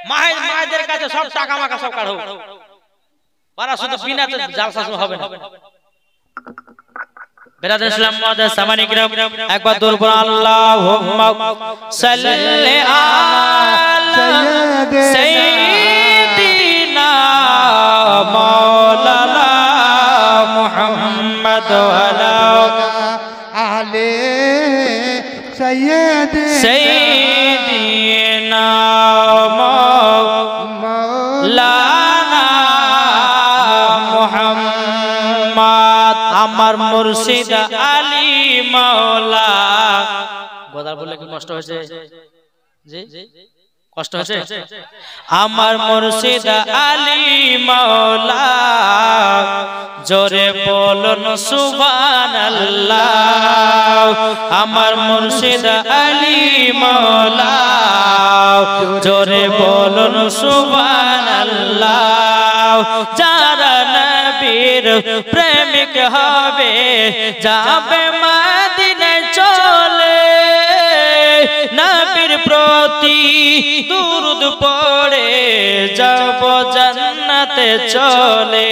মায়েদের কাছে সব টাকা মাকা সব কাঢ়ো, পারা শুধু বিনাতে জালসা হবে না। বিরাদার ইসলাম মুআদ্দাস সামানি কিরাম, একবার দূর পড়ো আল্লাহুম্মা সাল্লি আলা সাইয়্যিদিনা মাওলানা মুহাম্মদ ওয়ালা আলে সাইয়্যিদিনা মাওলানা মুহাম্মদ আমার মুর্শিদ আলী মাওলা। গোদার বললে কি কষ্ট হয়েছে? জি কষ্ট হয়েছে? আমার মুর্শিদ আলী মাওলা, জোরে বলুন সুবহানাল্লাহ। আমার মুর্শিদ আলী মাওলা, জোরে বলুন সুবহানাল্লাহ। যারা নবীর প্রেমিক হবে যাবে মদিনায় চলে, নবীর প্রতি দুরূদ পড়ে যাব জান্নাতে চলে।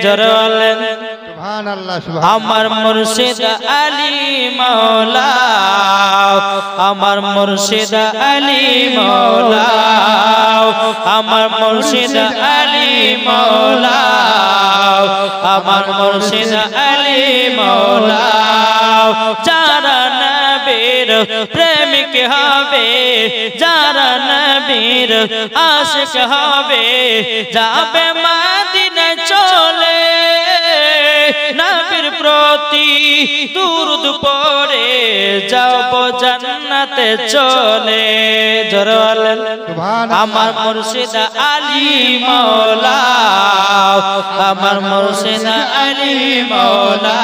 জোরে বলেন সুবহানাল্লাহ। আমার মুর্শিদ আলী মাওলা, আমার মুর্শিদ আলী মাওলা, আমার মুর্শিদ আলী মাওলা, আমার মুর্শিদ আলী মাওলা। যারা নবীর প্রেমিক হবে, যারা নবীর আশিক হবে যাবে মদিনায় চলে, নবীর প্রতি দুরূদ পড়ে যাব জান্নাতে চলে। জোরে বলেন আমার মুর্শিদ আলী মাওলা, আমার মুর্শিদ আলী মাওলা।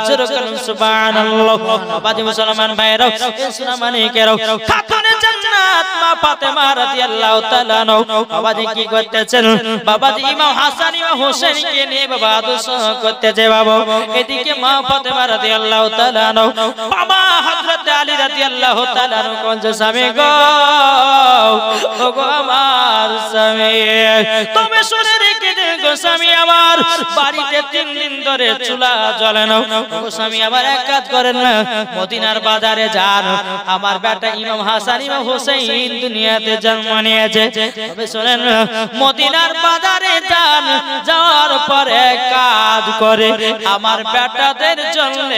জোরে বলেন সুবহানাল্লাহ। বাবাজি মুসলমান ভাইরা, ইসলাম মানিকেরাও, খাতুনে জান্নাত মা ফাতেমা রাদিয়াল্লাহু তাআলা আনহা বাবাজি কি করতেছেন? বাবাজি ইমাম হাসান ইমাম হোসেনকে নিয়ে বাবা দোয়া করতেছে। বাবা এদিকে মা ফাতেমা রাদিয়াল্লাহু তাআলা আনহা বাবা হযরত আলী রাদিয়াল্লাহু তাআলা কোন স্বামী গো ওগো আমার স্বামী তুমি শুনে রেখে দে গো স্বামী আমার বাড়িতে 3 দিন ধরে চুলা জ্বলে না ওগো স্বামী আমার এক কাজ করেন না মদিনার বাজারে যান আমার বেটা ইমাম হাসান ইমাম হোসেন দুনিয়াতে জন্ম নিয়েছে তবে শুনেন মদিনার বাজারে যান যাওয়ার পরে কাজ করে আমার বেটাদের জন্য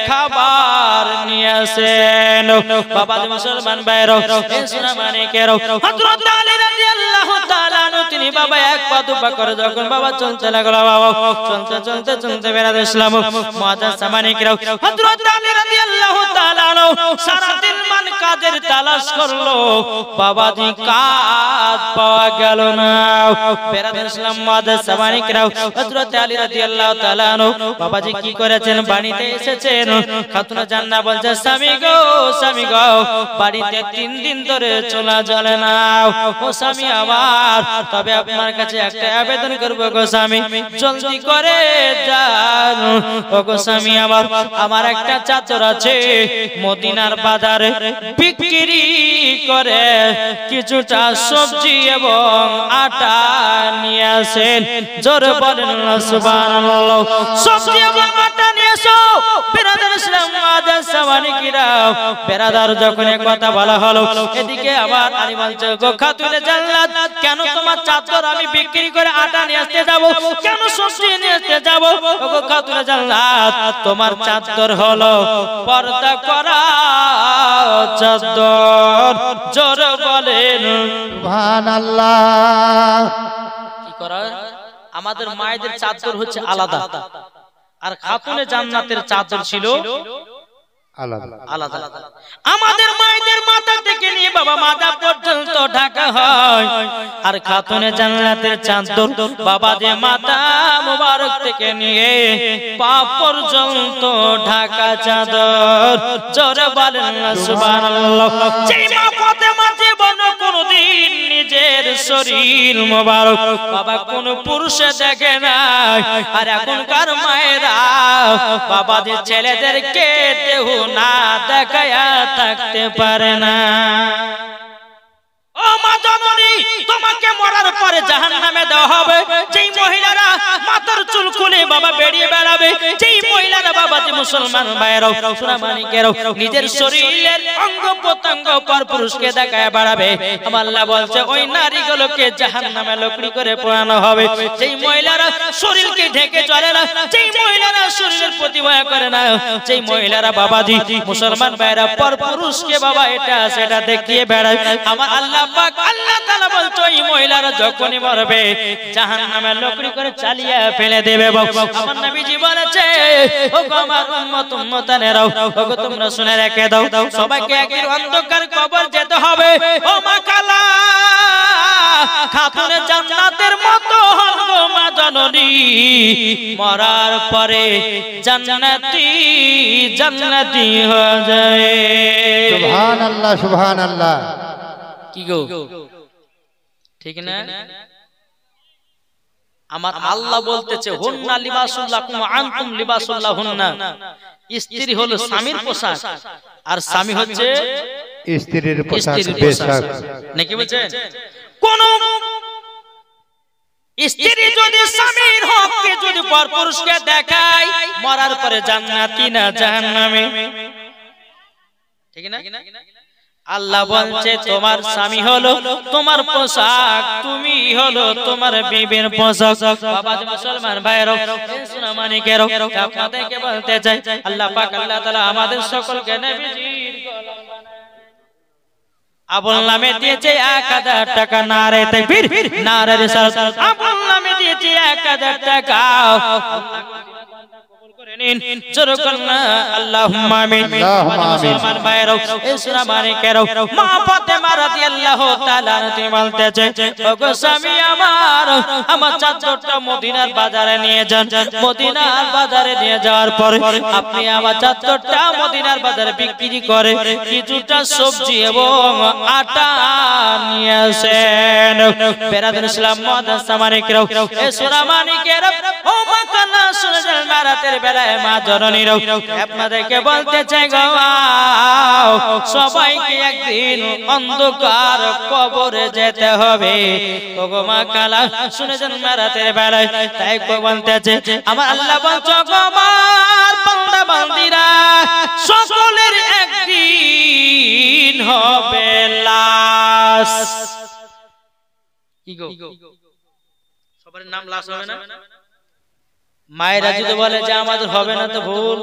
খাবার নিয়ে আসেন বাবা মুসলমান ভাইরা এই সোনা মানিকেরা হযরত আলী রাদিয়াল্লাহু তাআলা তিনি বাবা এক পা দুপা করে যখন বাবা চলতে লাগলো বাবা চলতে চলতে চলতে বেরাদ ইসলাম মুআজ্জাজ মানিকেরা হযরত আলী রাদিয়াল্লাহু তাআলা সারা দিন মান কাজের তালাশ করলো বাবা জি কাজ পাওয়া গেল না বেরাদ ইসলাম মুআজ্জাজ মানিকেরা হযরত আলী রাদিয়াল্লাহু তাআলা বাবাজি কি করেছেন বাড়িতে এসেছেন খাতুন জান্নাত বলছে স্বামী গো বাড়িতে 3 দিন ধরে চুলা জ্বলে না ও স্বামী আমার তবে আপনার কাছে একটা আবেদন করব গো স্বামী জলদি করে যান ও গো স্বামী আমার একটা চাদর আছে মদিনার বাজারে বিক্রি করে কিছুটা সবজি এবং আটা নিয়ে আসেন জোরে বলেন সুবহানাল্লাহ সবজি এবং আটা নিয়ে এসো বিরাদার ইসলাম মুআজ্জাজ মানিকেরা বিরাদার যখন কথা বলা হলো এদিকে আবার আলী বলছে গো খাতুনে জান্নাত কেন তোমার চাদর আমি বিক্রি করে আটা নিয়ে আসতে যাব কেন সবজি নিয়ে আসতে যাব গো খাতুনে জান্নাত তোমার চাদর হলো পর্দা করা চাদর জোরে বলেন সুবহানাল্লাহ কি করা আমাদের মায়েদের চাদর হচ্ছে আলাদা আর খাতুনে জান্নাতের চাদর ছিল আলাদা আমাদের মায়েদের মাথা থেকে নিয়ে বাবা মাথা পর্যন্ত ঢাকা হয় আর খাতুনে জান্নাতের চাদর বাবা যে মাথা মোবারক থেকে নিয়ে পা পর্যন্ত ঢাকা চাদর জোরে বলেন সুবহানাল্লাহ যেই মা ফাতেমা জীবন কোনদিন নিজের শরীর মোবারক বাবা কোন পুরুষে দেখে না আর এখনকার মায়েরা বাবা যে ছেলেদেরকে দেহ না দেখায়া থাকতে পারে না ও মা জননী তোমাকে মরার পরে জাহান্নামে দেওয়া হবে যেই মহিলারা মাথার চুল খুলে বাবা বেরিয়ে বেড়াবে যেই মহিলারা বাবা যে মুসলমান ভাইরা সোনা মানিকেরা নিজের শরীরের অঙ্গ প্রত্যঙ্গ পর পুরুষকে দেখায় বেড়াবে আমার আল্লাহ বলছে ওই নারীগুলোকে জাহান্নামে লকড়ি করে পোড়ানো হবে যেই মহিলারা শরীরকে ঢেকে চলে না যেই মহিলারা শরীরের প্রতি ভয় করে না যেই মহিলারা বাবাজি মুসলমান ভাইরা পর পুরুষকে বাবা এটা সেটা দেখিয়ে বেড়ায় আমার আল্লাহ পাক আল্লাহ তাআলা বলছে ওই মহিলারা যখনই মরবে জাহান্নামে লকড়ি করে চালিয়ে ফেলে দেবে আমার নবীজি বলেছে ও গো আমার উম্মত উম্মতানেরা ও গো তোমরা শুনে রেখে দাও সবাইকে একই অন্ধকার কবর যেতে হবে ও মা কালা খাতুনে জান্নাতের মতো হন গো মা জননী মরার পরে জান্নাতি হয়ে যায় সুবহানাল্লাহ সুবহানাল্লাহ কি গো ঠিক না আমার আল্লাহ বলতেছে হুন্না লিবাসুল লাকুম আনতুম লিবাসুল লাহুন্না স্ত্রী হলো স্বামীর পোশাক আর স্বামী হচ্ছে স্ত্রীর পোশাক বেশাক নাকি বলেন কোন স্ত্রী যদি স্বামীর হককে যদি পরপুরুষকে দেখায় মরার পরে জান্নাতি না জাহান্নামে ঠিক না আল্লাহ বলছে তোমার স্বামী হলো তোমার পোশাক তুমি হলো তোমার বিবির পোশাক বাবা মুসলমান ভাইরা সোনা মানিকেরা আপনাদেরকে বলতে চাই আল্লাহ পাক আল্লাহ তাআলা আমাদের সকলকে নবীজির গোলাম আবুল নামে দিয়েছে 1000 টাকা নারে তাকবীর নারে রিসালাত আবুল নামে দিয়েছে 1000 টাকা আল্লাহুম্মা আমিন মুসলমান ভাইরা এই সূরা মানিকেরা মা ফাতেমা রাদিয়াল্লাহু তাআলা তিনি বলতেছে ওগো স্বামী আমার চাদরটা মদিনার বাজারে নিয়ে যান মদিনার বাজারে নিয়ে যাওয়ার পরে আপনি আমার চাদরটা মদিনার বাজারে বিক্রি করে কিছুটা সবজি এবং আটা নিয়ে আসেন বেরাদুল ইসলাম মুআজ্জাজ মানিকেরা এই সূরা মানিকেরা ও মা কানা শুনে যান রাতের বেলায় মা জননীরা আপনাদেরকে বলতে চাই গো সবাইকে একদিন অন্ধকার কবরে যেতে হবে। ওগো মা কালা শুনেছেন রাতের বেলায়, তাই কই বলতেছে আমার আল্লাহ বলছো গো আমার বান্দা বান্দিরা সকলের একদিন হবে লাশ। কি গো সবার নাম লাশ হবে না? মায়েরা যদি বলে যে আমাদের হবে না তো ভুল।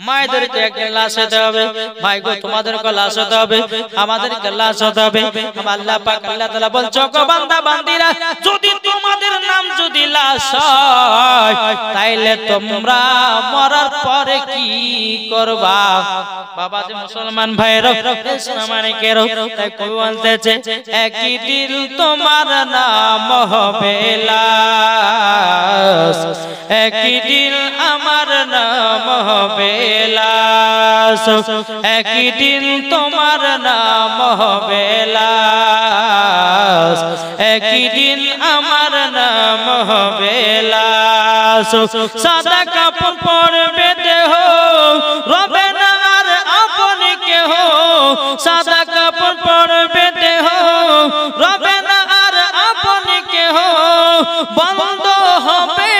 মায়েদেরকে একদিন লাশ হতে হবে। ভাই গো তোমাদেরকে লাশ হতে হবে, আমাদেরকে লাশ হতে হবে। আল্লাহ পাক আল্লাহ তাআলা বলছো গো বান্দা বান্দিরা যদি তোমাদের নাম যদি লাশ হয় তাইলে তোমরা মরার পরে কি করবা? বাবা যে মুসলমান ভাইরা ইসলামানিকেরও তাই কবি বলতেছে একই দিন তোমার নাম হবে লাশ, একই দিন আমার নাম হবে লাশ, একই দিন তোমার নাম হবে লাশ, একই দিন আমার নাম হবে লাশ। সাদা কাপড় পরবে দেহ রবে না আর আপন কেহ, সাদা কাপড় পরবে দেহ রবে না আর আপন কেহ, বন্ধ হবে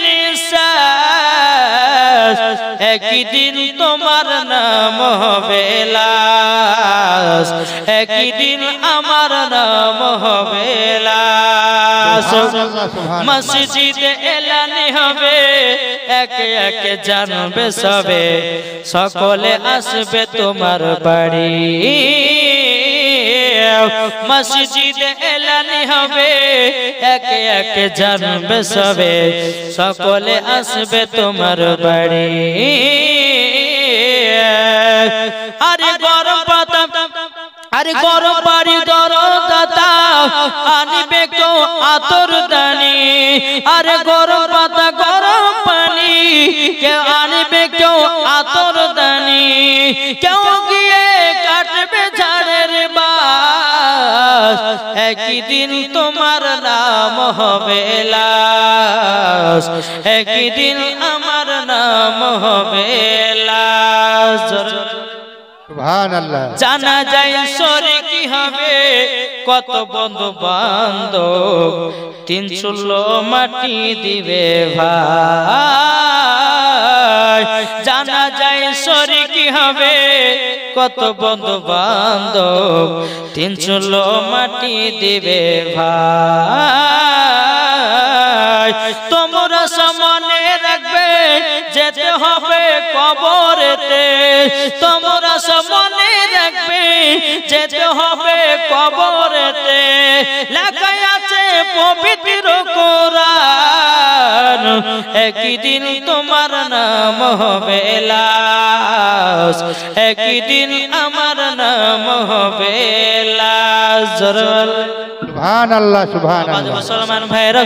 নিঃশ্বাস, একই দিন তোমার নাম হবে লাশ, একই দিন আমার নাম হবে লাশ। মসজিদে এলানি হবে একে একে জানবে সবে, সকলে আসবে তোমার বাড়ি। মসজিদে এলানি হবে একে একে জানবে সবে, সকলে আসবে তোমার বাড়ি। আরে গরম পাতা আরে গরম পারি দরদাতা আনিবে কেউ আতর দানি, আরে গরম পাতা গরম পানি কেউ আনিবে কেউ আতর দানি, কেউ গিয়ে কাটবে ঝাড়ের বাস, একই দিন তোমার নাম হবে লাশ, একই দিন আমার নাম হবে লাশ। সুবহানাল্লাহ। জানা যায় শরীকি হবে কত বন্ধু বান্ধব, 300 মাটি দিবে ভাই। জানা যায় শরীকি হবে কত বন্ধু বান্ধব, 300 মাটি দিবে ভাই। তোমরা সামনে রাখবে যেতে হবে কবরেতে, তোমরা সামনে রাখবে যেতে হবে কবরেতে, লেখা আছে পবিত্র কোরআন, একই দিন তোমার নাম হবে লাশ, একই দিন আমার নাম হবে লাশ। সুবহানাল্লাহ সুবহানাল্লাহ। মুসলমান ভাইরা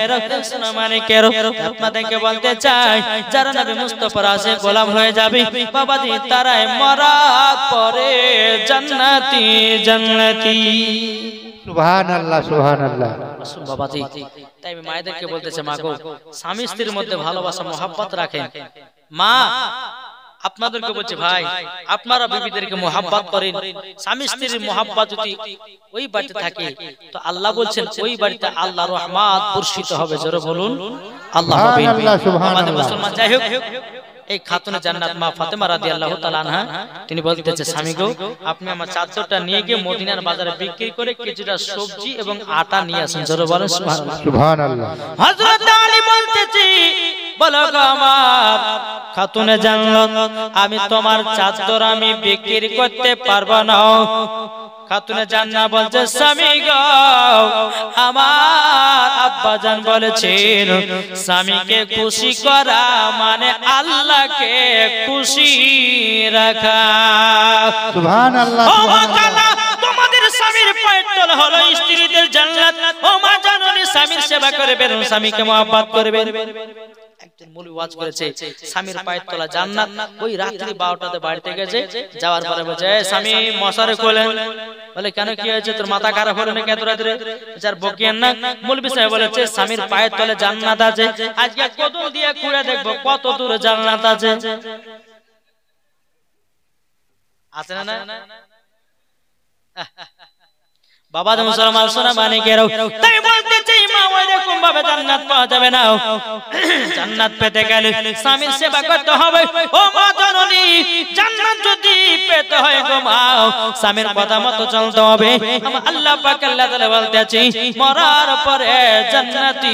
ইসলামানিকেরও আপনাদেরকে বলতে চাই যারা নবী মুস্তাফার আশে গোলাম হয়ে যাবে বাবাজি তারাই মরার পরে জান্নাতি জান্নাতি। সুবহানাল্লাহ সুবহানাল্লাহ। বাবাজি তাই আমি মায়েদেরকে বলতেছে মা গো স্বামী স্ত্রীর মধ্যে ভালোবাসা মহব্বত রাখেন। মা আপনাদেরকে বলছি ভাই আপনারা বিবিদেরকে মহব্বত করেন, স্বামী স্ত্রীর মহব্বত যদি ওই বাড়িতে থাকে তো আল্লাহ বলছেন ওই বাড়িতে আল্লাহর রহমত বর্ষিত হবে। জোরে বলুন আল্লাহ। আমাদের মুসলমান যাই হোক এই খাতুনে জান্নাত মা ফাতেমা রাদিয়াল্লাহু তাআলা আনহা তিনি বলতেছে স্বামী গো আপনি আমার চাদরটা নিয়ে গিয়ে মদিনার বাজারে বিক্রি করে কিছুটা সবজি এবং আটা নিয়ে আসেন। জোরে বলেন সুবহানাল্লাহ সুবহানাল্লাহ। হযরত আলী বলতেছি বলো গো আমার খাতুনে জান্নাত আমি তোমার চাদর আমি বিক্রি করতে পারবো না। খাতুনে জান্নাত বলছে স্বামী গো আমার আব্বা জান বলেছেন স্বামীকে খুশি করা মানে আল্লাহকে খুশি রাখা। সুবহানাল্লাহ সুবহানাল্লাহ। তোমাদের স্বামীর পায়ের তলা হলো স্ত্রীদের জান্নাত। ও মা জননী স্বামীর সেবা করবেন, স্বামীকে মহব্বত করবেন। একজন মৌলবি ওয়াজ করেছে স্বামীর পায়ের তলা জান্নাত। ওই রাত্রি 12টাতে বাড়িতে গেছে, যাওয়ার পরে বলছে স্বামী মশারে খোলেন। বলে কেন কি হয়েছে তোর মাথা খারাপ হলো নাকি এত রাত্রে? যার বকিয়েন না। মৌলবি সাহেব বলেছে স্বামীর পায়ের তলে জান্নাত আছে, আজকে কদম দিয়ে খুঁড়ে দেখবো কত দূরে জান্নাত আছে। আছে না? বাবা যে মুসলমান সোনা মানিকেরও তাই বলতে চাই মা ওইরকম ভাবে জান্নাত পাওয়া যাবে না। জান্নাত পেতে গেলে স্বামীর সেবা করতে হবে। ও মা জননী, জান্নাত যদি পেতে হয় গো মা, স্বামীর কথা মতো চলতে হবে। আল্লাহ পাক আল্লাহ তাআলা বলতেছে মরার পরে জান্নাতি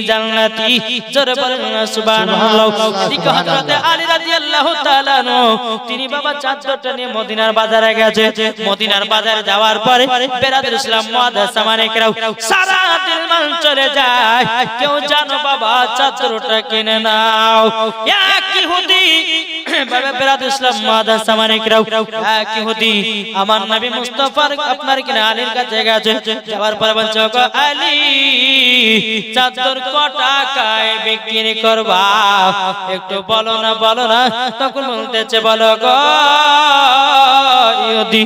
জান্নাতি, জোরে বলেন সুবহানাল্লাহ। এদিকে হযরত আলী রাদিয়াল্লাহু তাআলা আনহু তিনি বাবা চাদরটা নিয়ে মদিনার বাজারে গেছে। মদিনার বাজারে যাওয়ার পরে বেরাদর ইসলাম মুআদ্দাস মানিকেরাও সারা দিন মান চলে যায়, কেউ জানো বাবা চাদরটা কিনে নাও। এক ইহুদি বাবা বেরাদর ইসলাম মুআদ্দাস মানিকেরাও এক ইহুদি আমার নবী মুস্তাফার আপনার কিনা আলীর কাছে গেছে। যাওয়ার পরে বলছে গো আলী, চাদর কত টাকায় বিক্রি করবা একটু বলো না বলো না। তখন বলতেছে বলো গো ইহুদি,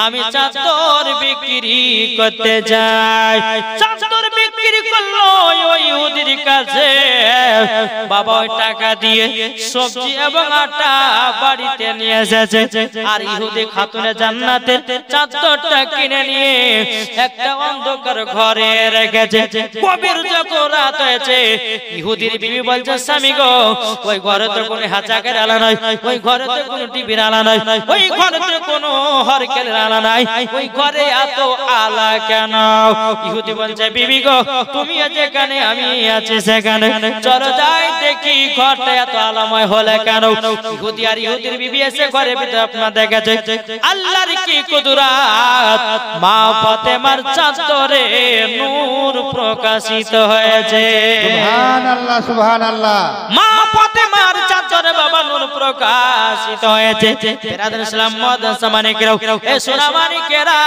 আমি চাদর বিক্রি করতে যাই। চাদর বিক্রি করলো ওই ইহুদির কাছে, বাবা ওই টাকা দিয়ে সবজি এবং আটা বাড়িতে নিয়ে এসেছে। আর ইহুদি খাতুনে জান্নাতের চাদরটা কিনে নিয়ে একটা অন্ধকার ঘরে রেখেছে। গভীর যখন রাত হয়েছে, ইহুদির বিবি বলছে স্বামী গো, ওই ঘরে তো কোনো হাজাকের আলা নাই, ওই ঘরে তো কোনো টিভির আলা নাই, ওই ঘরে তো কোনো হরকের আলা নাই, ওই ঘরে এত আলা কেন? ইহুদি বলছে বিবি গো, তুমি যেখানে আমি আছি সেখানে, চলো যাই দেখি ঘরটা এত আলাময় হলে কেন। ইহুদি আর ইহুদির বিবি এসে ঘরের ভিতরে আপনার দেখেছে আল্লাহর কি কুদরত, মা ফাতেমার চাদরে নূর প্রকাশিত হয়েছে। সুবহানাল্লাহ সুবহানাল্লাহ। মা ফাতেমার চাদরে বাবা নূর প্রকাশিত হয়েছে। বেরাদর ইসলাম মুআদ্দাস মানিকেরাও এ সোনা মানিকেরা,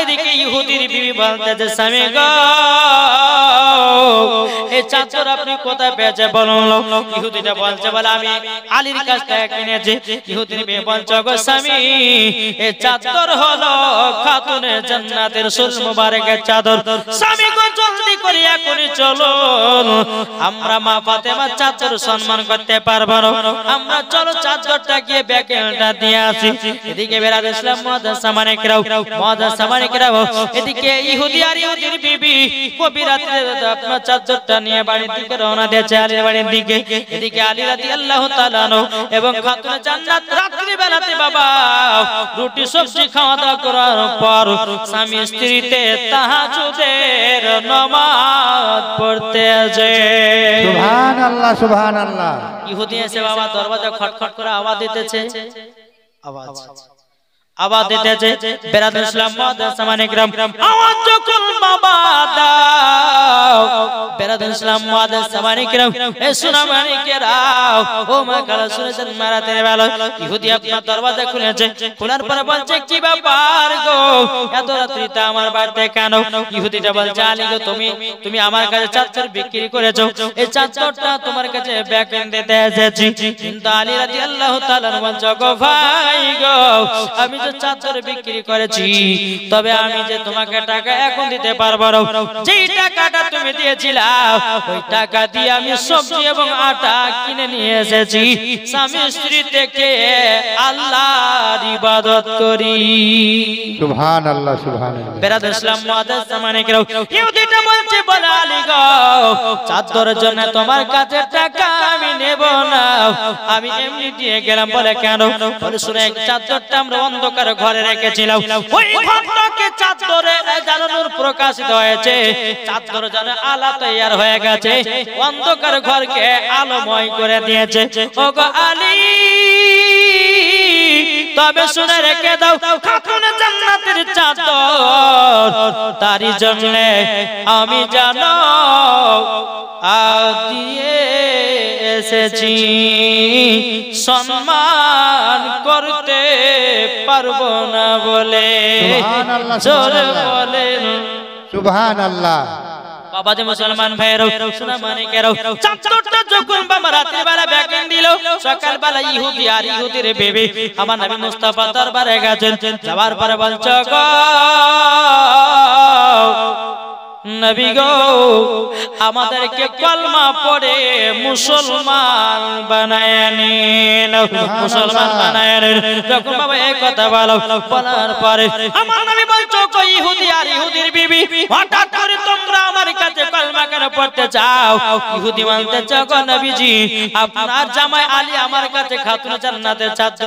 এদিকে ইহুদির বিবি বলতেছে স্বামী গো, এই চাদর আপনি কোথায় পেয়েছে বলুন। ইহুদিটা বলছে বলে আমি আলীর কাছ থেকে কিনেছি। ইহুদির বিবি বলছে গো স্বামী, এই চাদর হলো খাতুনে জান্নাতের সুল মুবারকের চাদর। স্বামী গো জলদি করে এখনই চলো, আমরা মা ফাতেমার চাদর সম্মান করতে পারবো না, আমরা চলো চাদরটা গিয়ে ব্যাকেলটা দিয়ে আসি। এদিকে বেরাদর ইসলাম মুআদ্দাস মানিকেরাও মুআদ্দাস মানিকেরাও এদিকে ইহুদি আর ইহুদির বিবি গভীর রাতে আপনার চাদরটা নিয়ে বাড়ির দিকে রওনা দিয়েছে আলীর বাড়ির দিকে। এদিকে আলী রাদিয়াল্লাহু তাআলা আনহু এবং খাতুনে জান্নাত রাত্রি বেলাতে বাবা রুটি সবজি খাওয়া দাওয়া করার পর স্বামী স্ত্রীতে তাহাজ্জুদের নামাজ পড়তে আসে। সুবহানাল্লাহ সুবহানাল্লাহ। ইহুদি এসে বাবা দরজা খটখট করে আওয়াজ দিতেছে, আওয়াজ দিতেছে। বেরাদর ইসলাম মুআদ্দাস মানিকেরাও আওয়াজ যখন বাবা দাও, বেরাদর ইসলাম মুআদ্দাস মানিকেরাও এ সোনা মানিকেরাও ও মা খালা শুনেছেন মারাতের বেলা ইহুদি আপনার দরজা খুলেছে। খোলার পরে বলছে কি ব্যাপার গো, এত রাত্রিতে আমার বাড়িতে কেন? ইহুদিটা বলছে আলী গো, তুমি আমার কাছে চাদর বিক্রি করেছো, এই চাদরটা তোমার কাছে বেকেন দিতে এসেছি। কিন্তু আলী রাদিয়াল্লাহু তাআলা বলছে গো ভাই গো, আমি চাদর বিক্রি করেছি, তবে আমি যে তোমাকে টাকা এখন দিতে পারবো না। যেই টাকাটা তুমি দিয়েছিলা ওই টাকা দিয়ে আমি সবজি এবং আটা কিনে নিয়ে এসেছি, স্বামী স্ত্রী থেকে আল্লাহর ইবাদত করি। সুবহানাল্লাহ সুবহানাল্লাহ। বেরাদর ইসলাম মুআদ্দাস মানিকেরাও ইহুদিটা বলছে বলে আলী গো, চাদরের জন্য তোমার কাছে টাকা আমি নেব না, আমি এমনি দিয়ে গেলাম। বলে কেন? বলে শুনে চাদরটা আমরা অন্ধকার ঘরে রেখেছিলাম, ওই ঘরটাকে চাদরে জানানোর প্রকাশিত হয়েছে, চাদর জানা আলা তৈয়ার হয়ে গেছে, অন্ধকার ঘরকে আলোময় করে দিয়েছে। ওগো আলী, তবে শুনে রেখে দাও, খাতুনে জান্নাতের চাদর তারই জন্য আমি জানো দিয়ে এসেছি, সম্মান করতে পারবো না বলে জোরে বলেন সুবহানাল্লাহ। বাবা যে মুসলমান ভাইয়েরাও সোনা মানিকেরাও চাদরটা যখন বাবা রাতের বেলা বেকেন দিল, সকাল বেলা ইহুদি আর ইহুদির বিবি আমার নবী মুস্তাফা দরবারে গেছেন। যাওয়ার পরে বলছে গো নবী গো, আমাদেরকে কলমা পড়ে মুসলমান বানায় নিন, মুসলমান বানায় নিন। যখন বাবা এই কথা বলার পরে আমার নবী বলছে কো ইহুদি আর ইহুদির বিবি হঠাৎ করে তোমরা আমার কাছে কলমা কেন পড়তে চাও ইহুদি মানতে চাও গো নবীজি আপনার জামাই আলী আমার কাছে খাতুন জান্নাতের চাদর